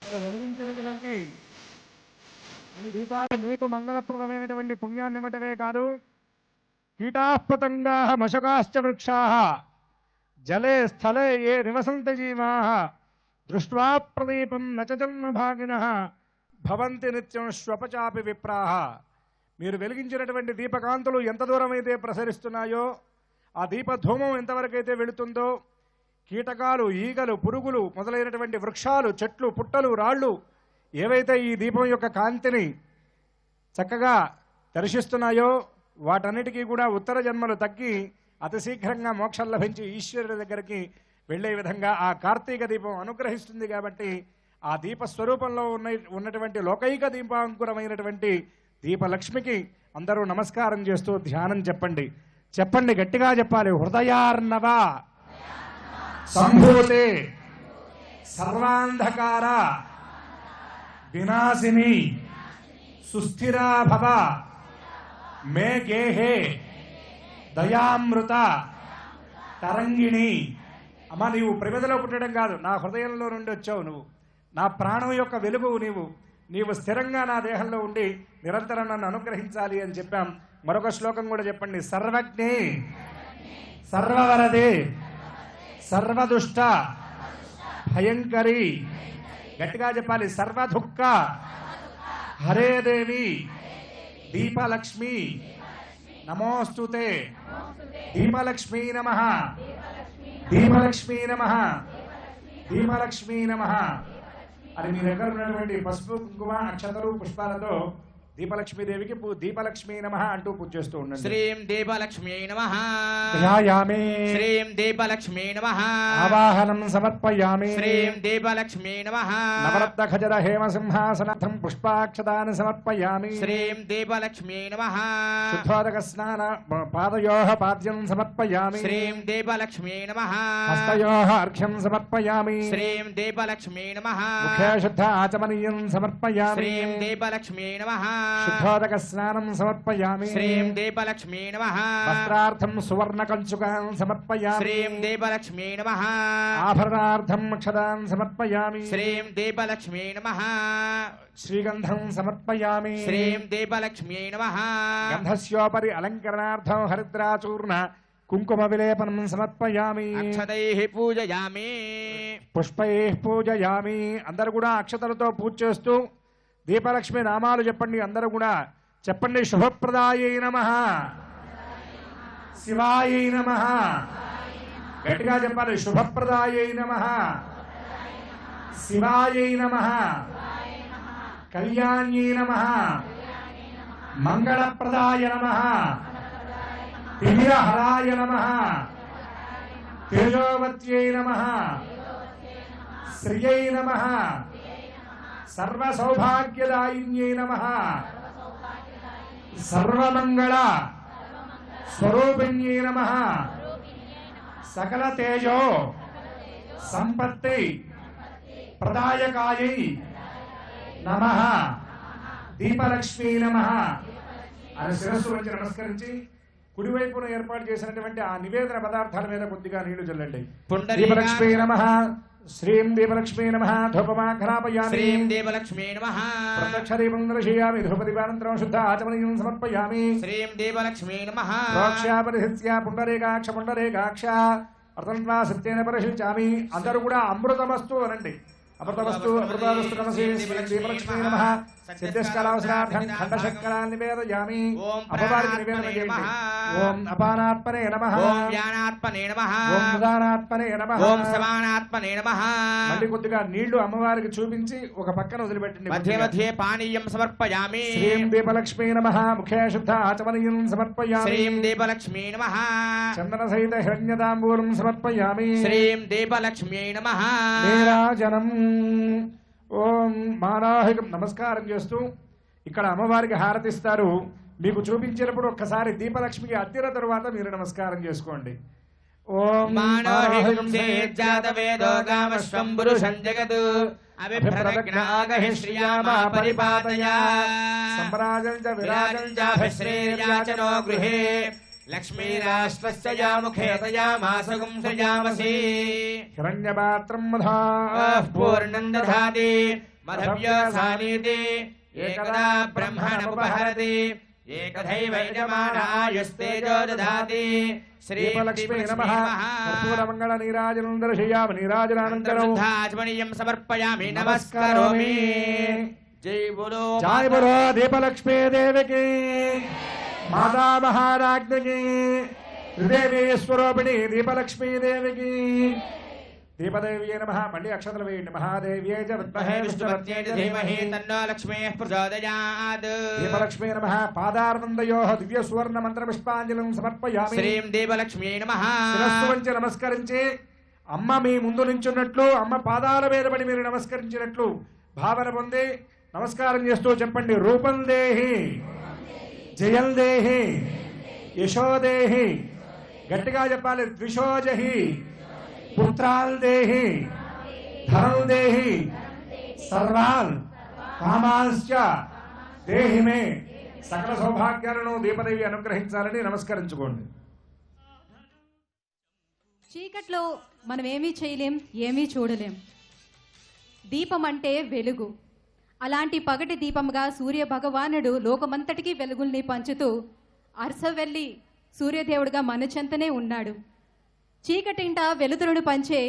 వెలిగించినటువంటి ఈ దీపాలు మీకు మంగళప్రదమైనటువంటి పుణ్యాన్ని ఇవ్వటమే కాదు, కీటాపతంగా మశకాశ్చ వృక్షా జలే స్థలే ఏ నివసంతి జీవా దృష్ట్వా ప్రదీపం నచ జన్మభాగినః భవంతి నిత్యం శ్వపచాపి విప్రాహ. మీరు వెలిగించినటువంటి దీపకాంతులు ఎంత దూరం అయితే ప్రసరిస్తున్నాయో, ఆ దీపధూమం ఎంతవరకైతే వెళుతుందో, కీటకాలు, ఈగలు, పురుగులు మొదలైనటువంటి వృక్షాలు, చెట్లు, పుట్టలు, రాళ్ళు ఏవైతే ఈ దీపం యొక్క కాంతిని చక్కగా దర్శిస్తున్నాయో వాటన్నిటికీ కూడా ఉత్తర జన్మలు తగ్గి అతి శీఘ్రంగా మోక్షం లభించి ఈశ్వరుడి దగ్గరికి వెళ్లే విధంగా ఆ కార్తీక దీపం అనుగ్రహిస్తుంది. కాబట్టి ఆ దీప స్వరూపంలో ఉన్నటువంటి లోకైక దీపాంకురమైనటువంటి దీపలక్ష్మికి అందరూ నమస్కారం చేస్తూ ధ్యానం చెప్పండి. చెప్పండి, గట్టిగా చెప్పాలి. హృదయార్ణవ సంభూతే సర్వాంధకార వినాశిని సుస్థిరా భవ మే గేహే దయామృత తరంగిణి అమ్మా నీవు ప్రమిదలో పుట్టడం కాదు, నా హృదయంలో నుండి వచ్చావు నువ్వు, నా ప్రాణం యొక్క వెలుగు నీవు స్థిరంగా నా దేహంలో ఉండి నిరంతరం నన్ను అనుగ్రహించాలి అని చెప్పాం. మరొక శ్లోకం కూడా చెప్పండి. సర్వజ్ఞే సర్వవరదే సర్వదుష్ట భయంకరి, గట్టిగా చెప్పాలి. సర్వదుఃఖ హరే దేవి దీపలక్ష్మి నమోస్తుతే. దీపలక్ష్మీ నమః, దీపలక్ష్మీ నమః, దీపలక్ష్మీ నమః అని మీ దగ్గర ఉన్నటువంటి పసుపు కుంకుమ అక్షతలు పుష్పాలతో దీపలక్ష్మీదేవికి దీపలక్ష్మీ నమః అంటూ పూజ చేస్తూ ఉండండి. శ్రీం దీపలక్ష్మీ నమః ధ్యాయామి. శ్రీం దీపలక్ష్మీ నమః ఆవాహనం సమర్పయామి. శ్రీం దీపలక్ష్మీ నమః నవరత్న ఖజర హేమ సింహాసనార్థం పుష్పాక్షతాని సమర్పయామి. శ్రీం దీపలక్ష్మీ నమః శుద్ధోదక స్నాన పాదయోః పాద్యం సమర్పయామి. శ్రీం దీపలక్ష్మీ నమః హస్తయోః అర్ఘ్యం సమర్పయామి. శ్రీం దీపలక్ష్మీ నమః ముఖే శుద్ధ ఆచమనీయం సమర్పయామి. శ్రీం దీపలక్ష్మీ నమః శుద్ధోదక స్నానం సమర్పయామి. శ్రీం దీపలక్ష్మీ నమః వస్త్రార్థం సువర్ణ కంచుకాన్ సమర్పయామి. శ్రీం దీపలక్ష్మీ నమః ఆభరణార్థం అక్షదాన్ సమర్పయామి. శ్రీం దీపలక్ష్మీ నమః శ్రీగంధం సమర్పయామి. శ్రీం దీపలక్ష్మీ నమః గంధస్యోపరి అలంకరణార్థం హరిద్రాచూర్ణ కుంకుమ విలేపనం సమర్పయామి. అక్షతైః పూజయామి. పుష్పైః పూజయామి. అందరూ కూడా అక్షతలతో పూజ చేస్తూ దీపలక్ష్మి నామాలు చెప్పండి. అందరూ కూడా చెప్పండి. శుభప్రదాయై నమః, శివాయై నమః. గట్టిగా చెప్పాలి. శుభప్రదాయై నమః, శివాయై నమః, కళ్యాణ్యై నమః, మంగళప్రదాయ నమః, దివ్యహరాయ నమః, తేజోవత్యై నమః, శ్రియై నమః, సర్వసౌభాగ్యదాయిన్యై నమః, సర్వమంగళ స్వరూపిణ్యై నమః, సకల తేజో సంపత్తి ప్రదాయకాయై నమః, దీపలక్ష్మీ నమః అని శిరస్సు వచ్చి నమస్కరించి కుడివైపున ఏర్పాటు చేసినటువంటి ఆ నివేదన పదార్థాల మీద కొద్దిగా నీళ్లు చల్లండి. దీపలక్ష్మీ నమః, శ్రీం దీపలక్ష్మీ నమః ధూపమాఘ్రాపయామి. శ్రీం దీపలక్ష్మీ నమః ప్రత్యక్ష దీపం దర్శయామి. ధూపదీపానంతరం శుద్ధ ఆచమనీయం సమర్పయామి. శ్రీం దీపలక్ష్మీ నమః ప్రోక్ష్యాపరిహిత్య పుండరీకాక్ష పుండరీకాక్ష అర్థంత్వా సత్యేన పరిశించామి. అందరూ కూడా అమృతమస్తు అనండి. అమృతమస్తు అమృతమస్తు నమస్తే. శ్రీం దీపలక్ష్మీ నమః సిద్ధిష్కలావసరార్థం ఖండశక్కరాన్ని నివేదయామి. అపవారికి నివేదన చేయండి. ఓం అపానాత్మనే నమః, ఓం వ్యానాత్మనే నమః, ఓం ఉదానాత్మనే నమః, ఓం సమానాత్మనే నమః. మళ్ళీ కొద్దిగా నీళ్లు అమ్మవారికి చూపించి ఒక పక్కన వదిలిపెట్టండి. మధ్య మధ్య పానీయం సమర్పయామి. శ్రీం దీపలక్ష్మీ నమః ముఖే శుద్ధ ఆచమనీయం సమర్పయామి. శ్రీం దీపలక్ష్మీ నమః చందన సహిత హిరణ్యతాంబూలం సమర్పయామి. శ్రీం దీపలక్ష్మీ నమః నీరాజనం. ఓం మానాహికం నమస్కారం చేస్తూ ఇక్కడ అమ్మవారికి హారతిస్తారు. మీకు చూపించినప్పుడు ఒక్కసారి దీపలక్ష్మికి అద్దిన తరువాత మీరు నమస్కారం చేసుకోండి. ఓం మానాహికం సేజ్జాత వేదో గామశ్వం పురుషం జగత్ అభిప్రదజ్ఞాగహి శ్రియామా పరిపాతయ సంభ్రాజం చ విరాజం శ్రీర్యాచనో గృహే లక్ష్మీరాష్ట్రస్య యా ముఖే తయామాసగుం సృజామసి హిరణ్యపాత్రం మధా పూర్ణం దధాతి మధవ్యోసానీతి ఏకదా బ్రహ్మణముపహరతి ఏకథైవ యజమానాయుస్తేజో దధాతి. శ్రీలక్ష్మీ నమః కర్పూరమంగళ నీరాజనం దర్శయామి. నీరాజనానంతరం ఆచమనీయం సమర్పయామి. నమస్కరోమి. జై బోలో జై బోలో దీపలక్ష్మీ దేవికి మాతా మహారాజ్ఞకి త్రిదేవి స్వరూపిణి దీపలక్ష్మీ దేవికి. దీపదేవ్యే నమః. మళ్ళీ అక్షతలు వేయండి. మహాదేవ్యే చ విద్మహే విష్ణుపత్యే చ ధీమహి తన్నో లక్ష్మీః ప్రచోదయాత్. దీపలక్ష్మీ నమః పాదార్వందయోః దివ్య సువర్ణ మంత్ర పుష్పాంజలిం సమర్పయామి. శ్రీం దీపలక్ష్మీ నమః శిరస్సు వంచి నమస్కరించి అమ్మ మీ ముందు నించున్నట్లు, అమ్మ పాదాల మీద పడి మీరు నమస్కరించినట్లు భావన పొంది నమస్కారం చేస్తూ చెప్పండి. రూపం దేహి, జయం దేహి, యశో దేహి. గట్టిగా చెప్పాలి. ద్విషోజహి, పుత్రాల్ దేహి, ధనం దేహి, సర్వాల్ కామాంశ్చ దేహి మే. సకల సౌభాగ్యాలను దీపదేవి అనుగ్రహించాలని నమస్కరించుకోండి. చీకట్లో మనం ఏమీ చేయలేం, ఏమీ చూడలేం. దీపం అంటే వెలుగు. అలాంటి పగటి దీపంగా సూర్య భగవానుడు లోకమంతటికీ వెలుగుల్ని పంచుతూ అరసవెల్లి సూర్యదేవుడిగా మన చెంతనే ఉన్నాడు. చీకటింట వెలుతురును పంచే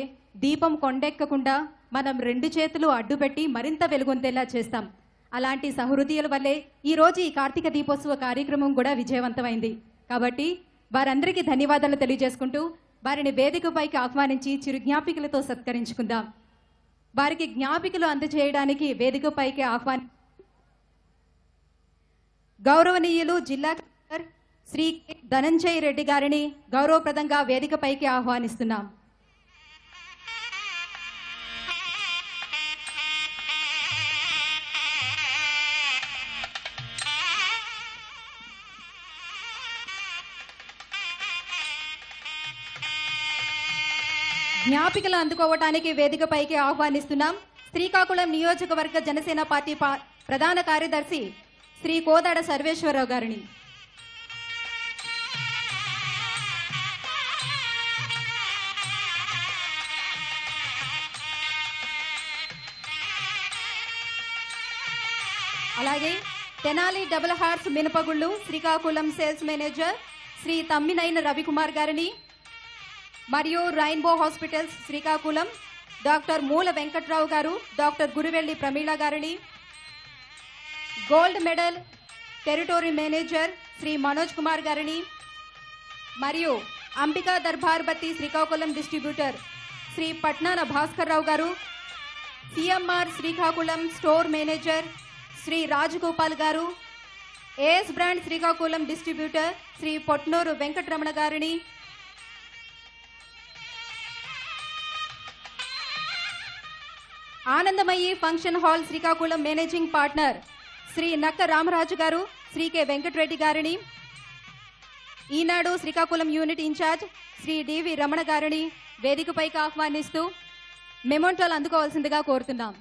దీపం కొండెక్కకుండా మనం 2 చేతులు అడ్డుపెట్టి మరింత వెలుగొందేలా చేస్తాం. అలాంటి సహృదయుల వల్లే ఈరోజు ఈ కార్తీక దీపోత్సవ కార్యక్రమం కూడా విజయవంతమైంది. కాబట్టి వారందరికీ ధన్యవాదాలు తెలియజేసుకుంటూ వారిని వేదికపైకి ఆహ్వానించి చిరు జ్ఞాపికలతో సత్కరించుకుందాం. వారికి జ్ఞాపికలు అందజేయడానికి వేదికపైకి గౌరవనీయులు జిల్లా కలెక్టర్ శ్రీ ధనంజయ్ రెడ్డి గారిని గౌరవప్రదంగా వేదికపైకి ఆహ్వానిస్తున్నాం. జ్ఞాపికలు అందుకోవటానికి వేదికపైకి ఆహ్వానిస్తున్నాం శ్రీకాకుళం నియోజకవర్గ జనసేన పార్టీ ప్రధాన కార్యదర్శి శ్రీ కోదాడ సర్వేశ్వరరావు గారిని. అలాగే తెనాలి డబుల్ హార్స్ మినపగుళ్ళు శ్రీకాకుళం సేల్స్ మేనేజర్ శ్రీ తమ్మినైన రవికుమార్ గారిని మరియు రైన్బో హాస్పిటల్స్ శ్రీకాకుళం డాక్టర్ మూల వెంకట్రావు గారు, డాక్టర్ గురువెల్లి ప్రమీళ గారిని, gold medal territory manager Shri Manoj Kumar గారిని మరియు అంబికా దర్బార్ బత్తి శ్రీకాకుళం డిస్ట్రిబ్యూటర్ శ్రీ పట్నాన భాస్కర్ రావు గారు, CMR Srikakulam store manager Shri Rajagopal గారు, AS brand Srikakulam distributor Shri Potnuru Venkataramana గారిని, Anandamayi function hall Srikakulam managing partner Shri Nakka Ramaraju గారు, శ్రీ కె వెంకటరెడ్డి గారిని, Eenadu Srikakulam unit incharge Shri DV Ramana గారిని వేదికపైకి ఆహ్వానిస్తూ మెమోంటోలు అందుకోవాల్సిందిగా కోరుతున్నాం.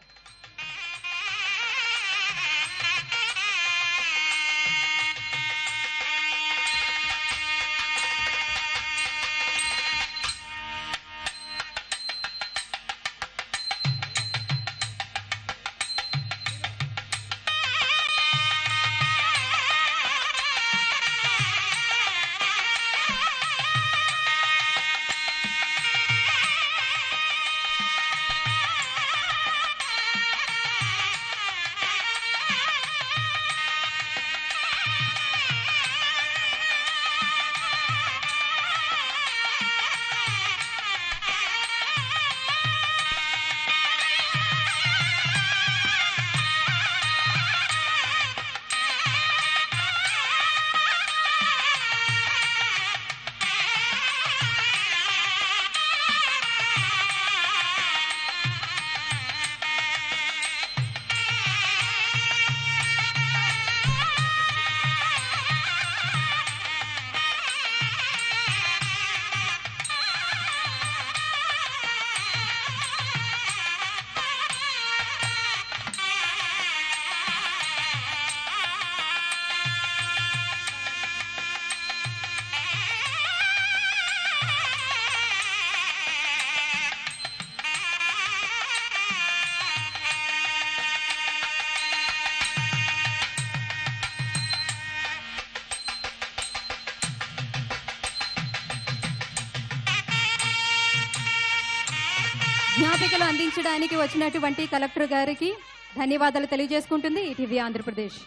జ్ఞాపికలు అందించడానికి వచ్చినటువంటి కలెక్టర్ గారికి ధన్యవాదాలు తెలియజేసుకుంటుంది ఈటీవీ ఆంధ్రప్రదేశ్.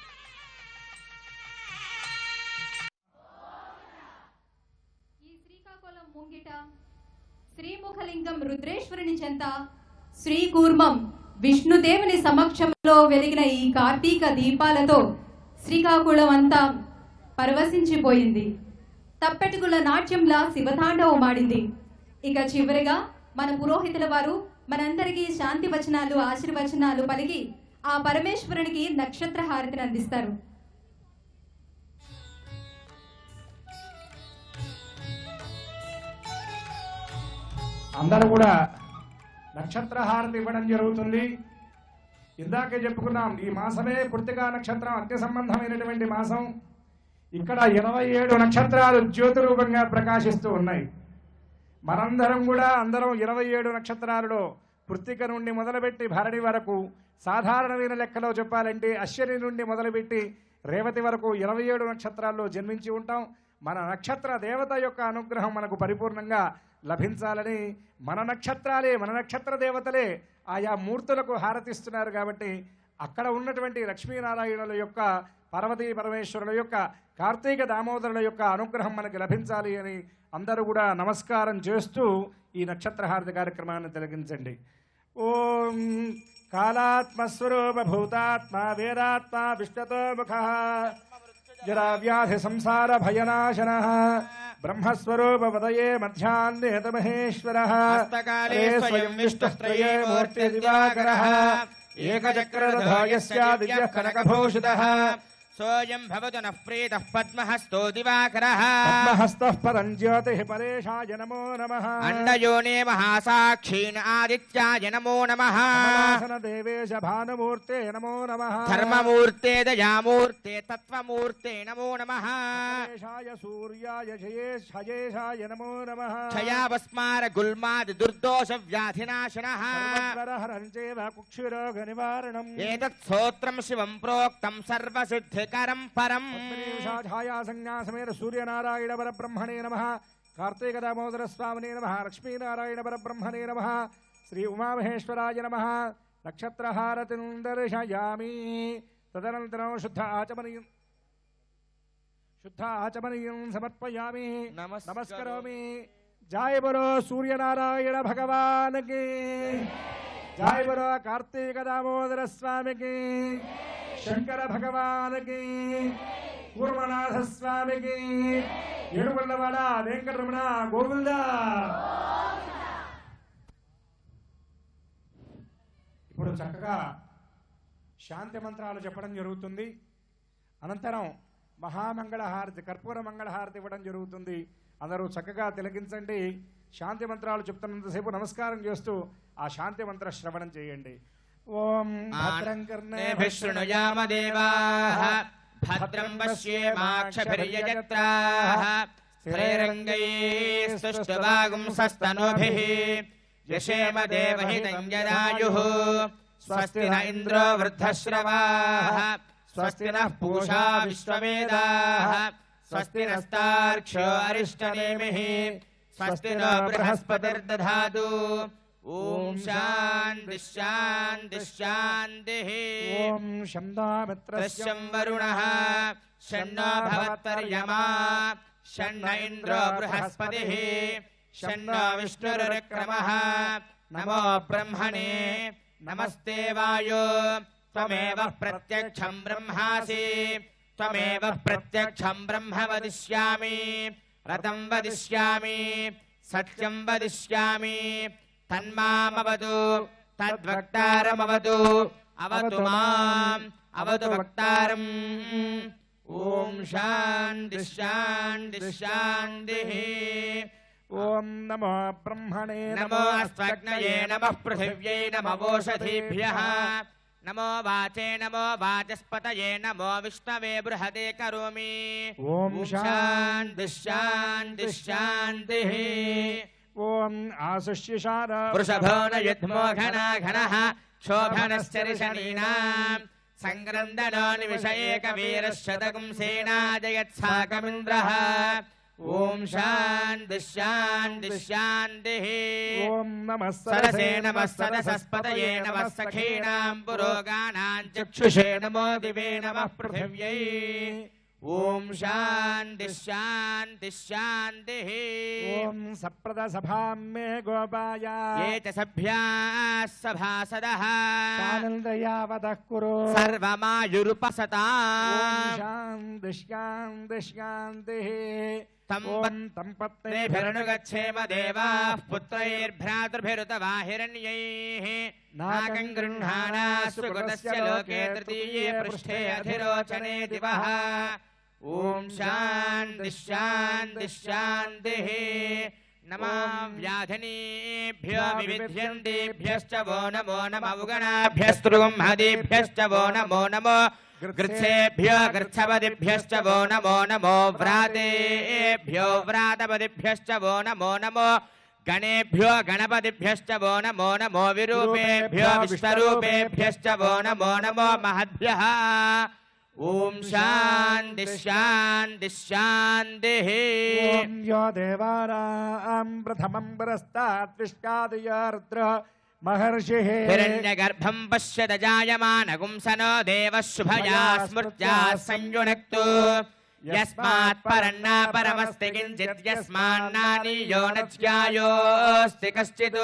ఈ శ్రీకాకుళం ముంగిట శ్రీముఖలింగం రుద్రేశ్వరుని చెంత శ్రీకూర్మం విష్ణుదేవుని సమక్షంలో వెలిగిన ఈ కార్తీక దీపాలతో శ్రీకాకుళం అంతా పరవశించిపోయింది. తప్పెటుకుల నాట్యంలా శివతాండవమాడింది. ఇక చివరిగా మన పురోహితుల వారు మనందరికీ శాంతి వచనాలు, ఆశీర్వచనాలు పలికి ఆ పరమేశ్వరునికి నక్షత్ర హారతిని అందిస్తారు. అందరూ కూడా నక్షత్ర హారతి ఇవ్వడం జరుగుతుంది. ఇందాకే చెప్పుకున్నాం, ఈ మాసమే కృత్తికా నక్షత్రం అత్య సంబంధమైనటువంటి మాసం. ఇక్కడ 27 నక్షత్రాలు జ్యోతి రూపంగా ప్రకాశిస్తూ ఉన్నాయి. మనందరం కూడా అందరం 27 నక్షత్రాలలో కృత్తిక నుండి మొదలుపెట్టి భరణి వరకు, సాధారణమైన లెక్కలో చెప్పాలంటే అశ్విని నుండి మొదలుపెట్టి రేవతి వరకు 27 నక్షత్రాల్లో జన్మించి ఉంటాం. మన నక్షత్ర దేవత యొక్క అనుగ్రహం మనకు పరిపూర్ణంగా లభించాలని మన నక్షత్రాలే, మన నక్షత్ర దేవతలే ఆయా మూర్తులకు హారతిస్తున్నారు. కాబట్టి అక్కడ ఉన్నటువంటి లక్ష్మీనారాయణుల యొక్క, పార్వతీ పరమేశ్వరుల యొక్క, కార్తీక దామోదరుల యొక్క అనుగ్రహం మనకి లభించాలి అని అందరూ కూడా నమస్కారం చేస్తూ ఈ నక్షత్రహారతి కార్యక్రమాన్ని తిలకించండి. ఓం కాళాత్మస్వరూప భూతాత్మ వేదాత్మ విష్ణుతో ముఖ జరా వ్యాధి సంసార భయనాశన బ్రహ్మస్వరూప పదయే మధ్యాహ్నేత మహేశ్వర స్వయం విష్ణుత్రయే మూర్తి దివాకర ఏకచక్రరథోయస్య దివ్యః కనకభూషితః సోయం భవతు నః ప్రీతః పద్మహస్తో దివాకరః పద్మహస్తః పరం జ్యోతిః పరేషాయ నమో నమః అండయోనే మహాసాక్షీన్ ఆదిత్యాయ నమో నమః దేవేశ భానుమూర్తే నమో నమః ధర్మమూర్తే దయామూర్తే తత్వమూర్తే నమో నమః పరేషాయ సూర్యాయ జయేశాయ నమో నమః క్షయావస్మార గుల్మాది దుర్దోష వ్యాధినాశనః సర్వస్వరహరం చేవ కుక్షిరోగ నివారణం ఏతత్ స్తోత్రం శివం ప్రోక్తం సర్వసిద్ధి కరం పరం ఛాయా సంజ్ఞా సమేత సూర్యనారాయణ పరబ్రహ్మణే నమః కార్తీక దామోదర స్వామినే నమః లక్ష్మీనారాయణ పరబ్రహ్మణే నమః శ్రీ ఉమామహేశ్వరాయ నమః నక్షత్రహారతిం దర్శయామి తదనంతరం శుద్ధ ఆచమనీయం సమర్పయామి నమస్కరోమి జయ బలో సూర్యనారాయణ భగవాన్ కి జయ బలో కార్తీక దామోదర స్వామికి శంకర భగవానికి కూర్మనాథ స్వామికి ఏడుకొండవాడ వెంకటరమణ గోవింద. ఇప్పుడు చక్కగా శాంతి మంత్రాలు చెప్పడం జరుగుతుంది. అనంతరం మహామంగళహారతి, కర్పూర మంగళహారతి ఇవ్వడం జరుగుతుంది. అందరూ చక్కగా తిలకించండి. శాంతి మంత్రాలు చెప్తున్నంతసేపు నమస్కారం చేస్తూ ఆ శాంతి మంత్ర శ్రవణం చేయండి. ఓం భద్రం కర్ణేభిః శృణుయామ దేవాః భద్రం పశ్యేమాక్షభిర్యజత్రాః స్థిరైరంగైస్తుష్టవాగుంసస్తనూభిः యశేమ దేవహితం యదాయుః స్వస్తి న ఇంద్రో వృద్ధశ్రవాः స్వస్తి నః పూషా విశ్వవేదాः స్వస్తి నస్తార్క్ష్యో అరిష్టనేమిః స్వస్తి నో బృహస్పతిర్దధాతు. ఓం శాంతి శాంతి శాంతి. ఓం శందామిత్రస్యం వరుణః షణ్ణో భవత్వర్యమా షణ్ణ ఇంద్రో బృహస్పతిః షణ్ణో విష్ణురుక్రమః నమో బ్రహ్మణే నమస్తే వాయో త్వమేవ ప్రత్యక్షం బ్రహ్మాసి త్వమేవ ప్రత్యక్షం బ్రహ్మ వదిష్యామి రతం వదిష్యామి సత్యం వదిష్యామి తన్మామవతు తద్వక్తారమవతు అవతు మాం అవతు వక్తారం. ఓం శాంతి శాంతి శాంతి. ఓం నమో బ్రహ్మణే నమో అస్త్వగ్నయే నమః పృథివ్యై నమోషధీభ్యః నమో వాచే నమో వాచస్పతయే నమో విష్ణవే బృహదే కరోమి. ఓం శాంతి శాంతి శాంతి. ఓం ఆశుష్యశార వృషభో న యుధ్మో ఘనా ఘనః శోభనశ్చరిషణీనాం సంగ్రందనో నివిషయేక వీరశతకం సేనాజయత్సాకమింద్రః. ఓం శాంతి శాంతి శాంతి. ఓం నమః సరసే నమః సరసస్పతయే నమః సఖీనాం పురోగానాం చక్షుషే నమో దివే నమః పృథివ్యై. ఓం శాంతి శాంతి శాంతి. ఓం సప్రద సభాం మే గోపాయ ఏ చ సభ్యాః సభాసదః ఆనందయావతః కురు సర్వమాయురుపసతాం. శాంతి శాంతి శాంతి. తం పత్నేభిరనుగచ్చేమ దేవాః పుత్రైర్భ్రాతృభిరుతవా హిరణ్యైః నాగం గృహ్ణానా సుగతస్య లోకే తృతీయే పృష్ఠే అధిరోచనే దివః. ఓం శాంతి శాంతి శాంతి. నమో వ్యాధినీభ్యో వివిధ్యంతేభ్యశ్చ వో నమో నమౌగణాభ్యస్తృంహదీభ్యశ్చ వో నమో నమో గృచ్ఛేభ్యో గృచ్ఛపదిభ్యశ్చ వో నమో నమో వ్రాతేభ్యో వ్రాతపదిభ్యశ్చ వో నమో నమో गणेभ्यो गणपतिभ्यश्च वो नमो नमो विरूपेभ्यो विश्वरूपेभ्यश्च वो नमो नमो महद्भ्यः ओम शांति शांति शांतिः ओम यो देवानां प्रथमं पुरस्तात् विश्वादयार्द्र महर्षिः हिरण्यगर्भं पश्यत जायमानगुं सनो देवः शुभया स्मृत्या संयुनक्तु यस्मात् परन्ना परमस्ति किञ्चित् यस्मान्नानीयो न ज्ञायोऽस्ति कश्चित्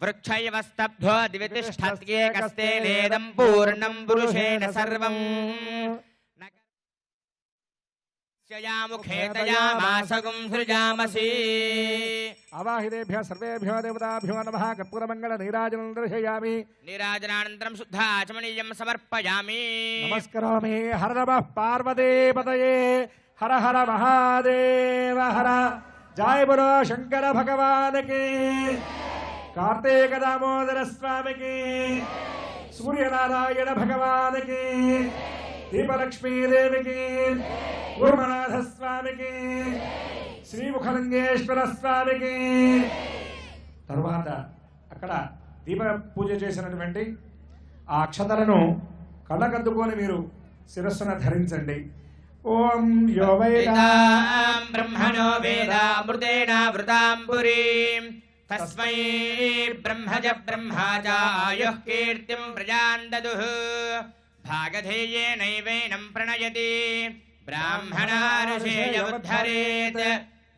वृक्षैव स्तब्धो द्वितिष्ठत्येकस्तेनेदं पूर्णं पुरुषेण सर्वम् मुखेतयामासगुं सृजामसि अवाहितेभ्यः सर्वेभ्यो देवताभ्यो नमः कर्पूरमङ्गल नीराजनं दर्शयामि नीराजनानन्तरं शुद्धाचमनीयं समर्पयामि नमस्करोमि हर नमः पार्वतीपतये हर हर महादेव हर जय बोलो शंकर भगवान की कार्तिक दामोदर स्वामी की सूर्य नारायण भगवान की दीपलक्ष्मी देवी की गुरुनाथ स्वामी की శ్రీముఖలింగేశ్వర స్వామికి తరువాత అక్కడ దీప పూజ చేసినటువంటి ఆ అక్షతలను కళ్ళకద్దుకొని మీరు శిరస్సున ధరించండి ఓం యో వేదాం బ్రహ్మణో వేదామృతేన వృతాం పురీం తస్మై బ్రహ్మజ బ్రహ్మచాయుః కీర్తిం ప్రజాన్ దదుః భాగధేయేనైవైనం ప్రణయతి బ్రాహ్మణా ఋషేయ ఉద్ధరేత్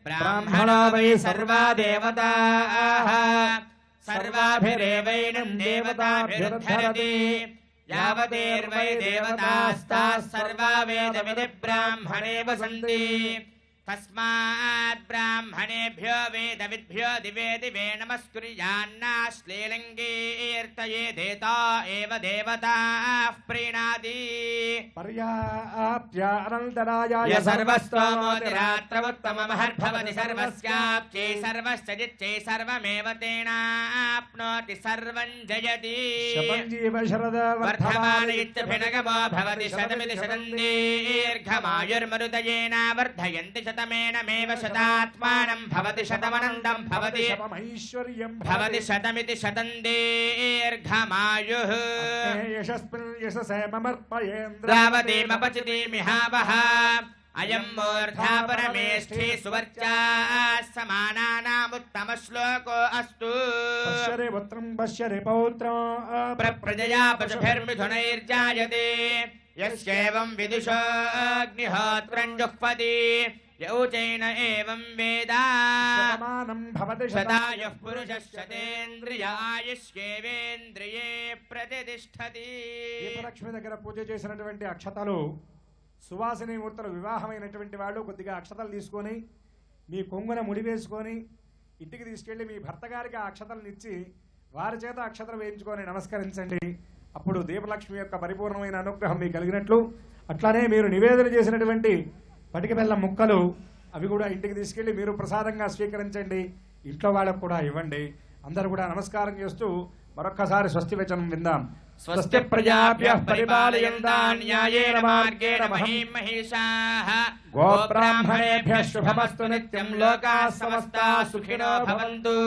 ब्राह्मणो वै सर्वा देवताः सर्वाभिरेवैनं देवताभिरुद्धरति यावदेर्वै देवतास्ताः सर्वा वेदविदि ब्राह्मणे वसन्ति तस्मात् ब्राह्मणेभ्यो वेदविद्भ्यो दिवे दिवे नमस्कुर्यान्नाश्लीलङ्गीर्तयेदेता एव देवताः प्रीणाति पर्याप्य अनन्तरायाय सर्वस्तोमोतिरात्रमुत्तममहर्भवति सर्वस्याप्त्यै सर्वस्य जित्यै सर्वमेव तेनाप्नोति सर्वं जयति शपञ्जीव शरद वर्धमान इत्यभिनगमो भवति शतमिति शतं दीर्घमायुर्मरुदयेन वर्धयन्ति शतमेनमेव शतात्मानं भवति शतमनन्दं भवति शतमैश्वर्यं भवति शतमिति शतं दीर्घमायुः यशस्मिन् यशसे ममर्पयेन्द्र द्रावतीमपचितिमिहावः अयं मूर्धा परमेष्ठी सुवर्चा समानानामुत्तमश्लोको अस्तु पश्यरे पुत्रं पश्यरे पौत्रं प्रजया पशुभिर्मिथुनैर्जायते यस्यैवं विदुषोऽग्निहोत्रं जुह्वति यौचैन एवं वेद शतमानं भवति शतायुः पुरुषः शतेन्द्रियायुष्येवेन्द्रिये प्रतिष्ठति దీపలక్ష్మి దగ్గర పూజ చేసినటువంటి అక్షతలు సువాసిని మూర్తులు వివాహమైనటువంటి వాళ్ళు కొద్దిగా అక్షతలు తీసుకొని మీ కొంగున ముడి వేసుకొని ఇంటికి తీసుకెళ్లి మీ భర్త గారికి ఆ అక్షతలను ఇచ్చి వారి చేత అక్షతలు వేయించుకొని నమస్కరించండి. అప్పుడు దీపలక్ష్మి యొక్క పరిపూర్ణమైన అనుగ్రహం మీకు కలిగినట్లు. అట్లానే మీరు నివేదన చేసినటువంటి పటిక బెల్లం ముక్కలు అవి కూడా ఇంటికి తీసుకెళ్లి మీరు ప్రసాదంగా స్వీకరించండి, ఇంట్లో వాళ్ళకు కూడా ఇవ్వండి. అందరూ కూడా నమస్కారం చేస్తూ మరొక్కసారి స్వస్తి వచనం విందాం. స్వస్తి ప్రజాభ్యః పరిపాలయంతాం న్యాయేన మార్గేణ మహీం మహిషాః గోబ్రాహ్మణేభ్యః శుభమస్తు నిత్యం లోకాః సమస్తాః సుఖినో భవంతు.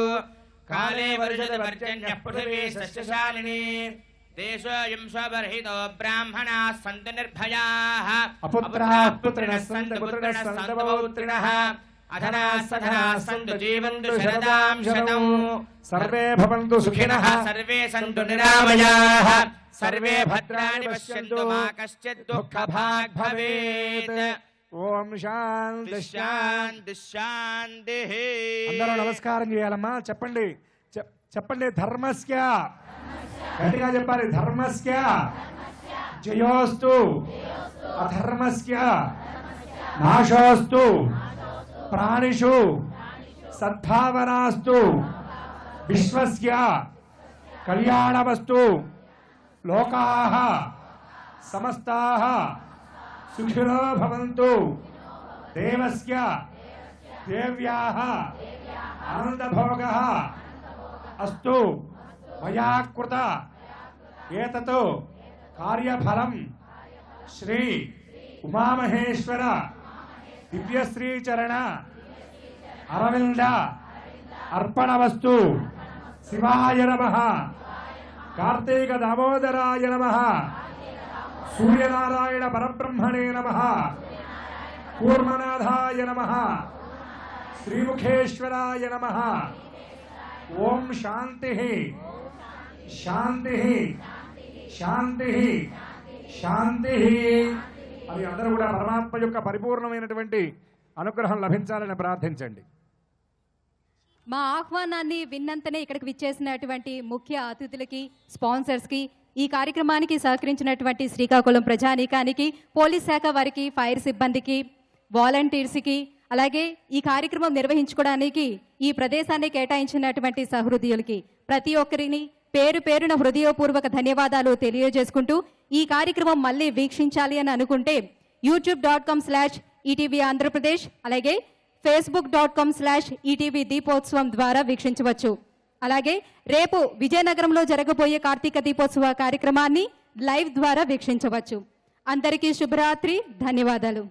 కాలే వర్షతి పర్జన్యః పృథివీ సస్యశాలినీ దేశోऽयं స్వబర్హితో బ్రాహ్మణాः సంతు నిర్భయాः అపుత్రాः పుత్రిణः సంతు పుత్రిణः సంతు పౌత్రిణः అధనాः సధనాः సంతు జీవంతు శరదాం శతం సర్వే భవంతు సుఖినః సర్వే సంతు నిరామయాః సర్వే భద్రాణి పశ్యంతు మా కశ్చిత్ దుఃఖభాగ్ భవేత్. ఓం శాంతి శాంతి శాంతి. అందరూ నమస్కారం చేయాలమ్మా. చెప్పండి చెప్పండి. ధర్మస్య గట్టిగా చెప్పాలి. ధర్మస్య జయోస్తు అధర్మస్య నాశోస్తు ప్రాణిషు సద్భావనాస్తు విశ్వస్య కళ్యాణమస్తు. లోకాః సమస్తాః సుఖినో భవంతు. దేవస్య దేవ్యాః ఆనందభోగః అస్తు. మయా కృత ఏతత్ కార్యఫలం శ్రీ ఉమామహేశ్వర దివ్యశ్రీచరణ అరవింద అర్పణవస్తు శివాయ నమః కార్తీక దామోదరాయ నమః సూర్యనారాయణ పరబ్రహ్మణే నమః కూర్మనాథాయ నమః శ్రీముఖేశ్వరాయ నమః ఓం శాంతి శాంతి శాంతి శాంతి అది అందరూ కూడా పరమాత్మ యొక్క పరిపూర్ణమైనటువంటి అనుగ్రహం లభించాలని ప్రార్థించండి. మా ఆహ్వానాన్ని విన్నంతనే ఇక్కడికి విచ్చేసినటువంటి ముఖ్య అతిథులకి, స్పాన్సర్స్కి, ఈ కార్యక్రమానికి సహకరించినటువంటి శ్రీకాకుళం ప్రజానీకానికి, పోలీస్ శాఖ వారికి, ఫైర్ సిబ్బందికి, వాలంటీర్స్కి, అలాగే ఈ కార్యక్రమం నిర్వహించుకోవడానికి ఈ ప్రదేశాన్ని కేటాయించినటువంటి సహృదయులకి ప్రతి ఒక్కరిని పేరు పేరున హృదయపూర్వక ధన్యవాదాలు తెలియజేసుకుంటూ, ఈ కార్యక్రమం మళ్ళీ వీక్షించాలి అని అనుకుంటే youtube.com/ETV ఆంధ్రప్రదేశ్, అలాగే facebook.com/ETV దీపోత్సవం ద్వారా వీక్షించవచ్చు. అలాగే రేపు విజయనగరంలో జరగబోయే కార్తీక దీపోత్సవ కార్యక్రమాన్ని లైవ్ ద్వారా వీక్షించవచ్చు. అందరికీ శుభరాత్రి, ధన్యవాదాలు.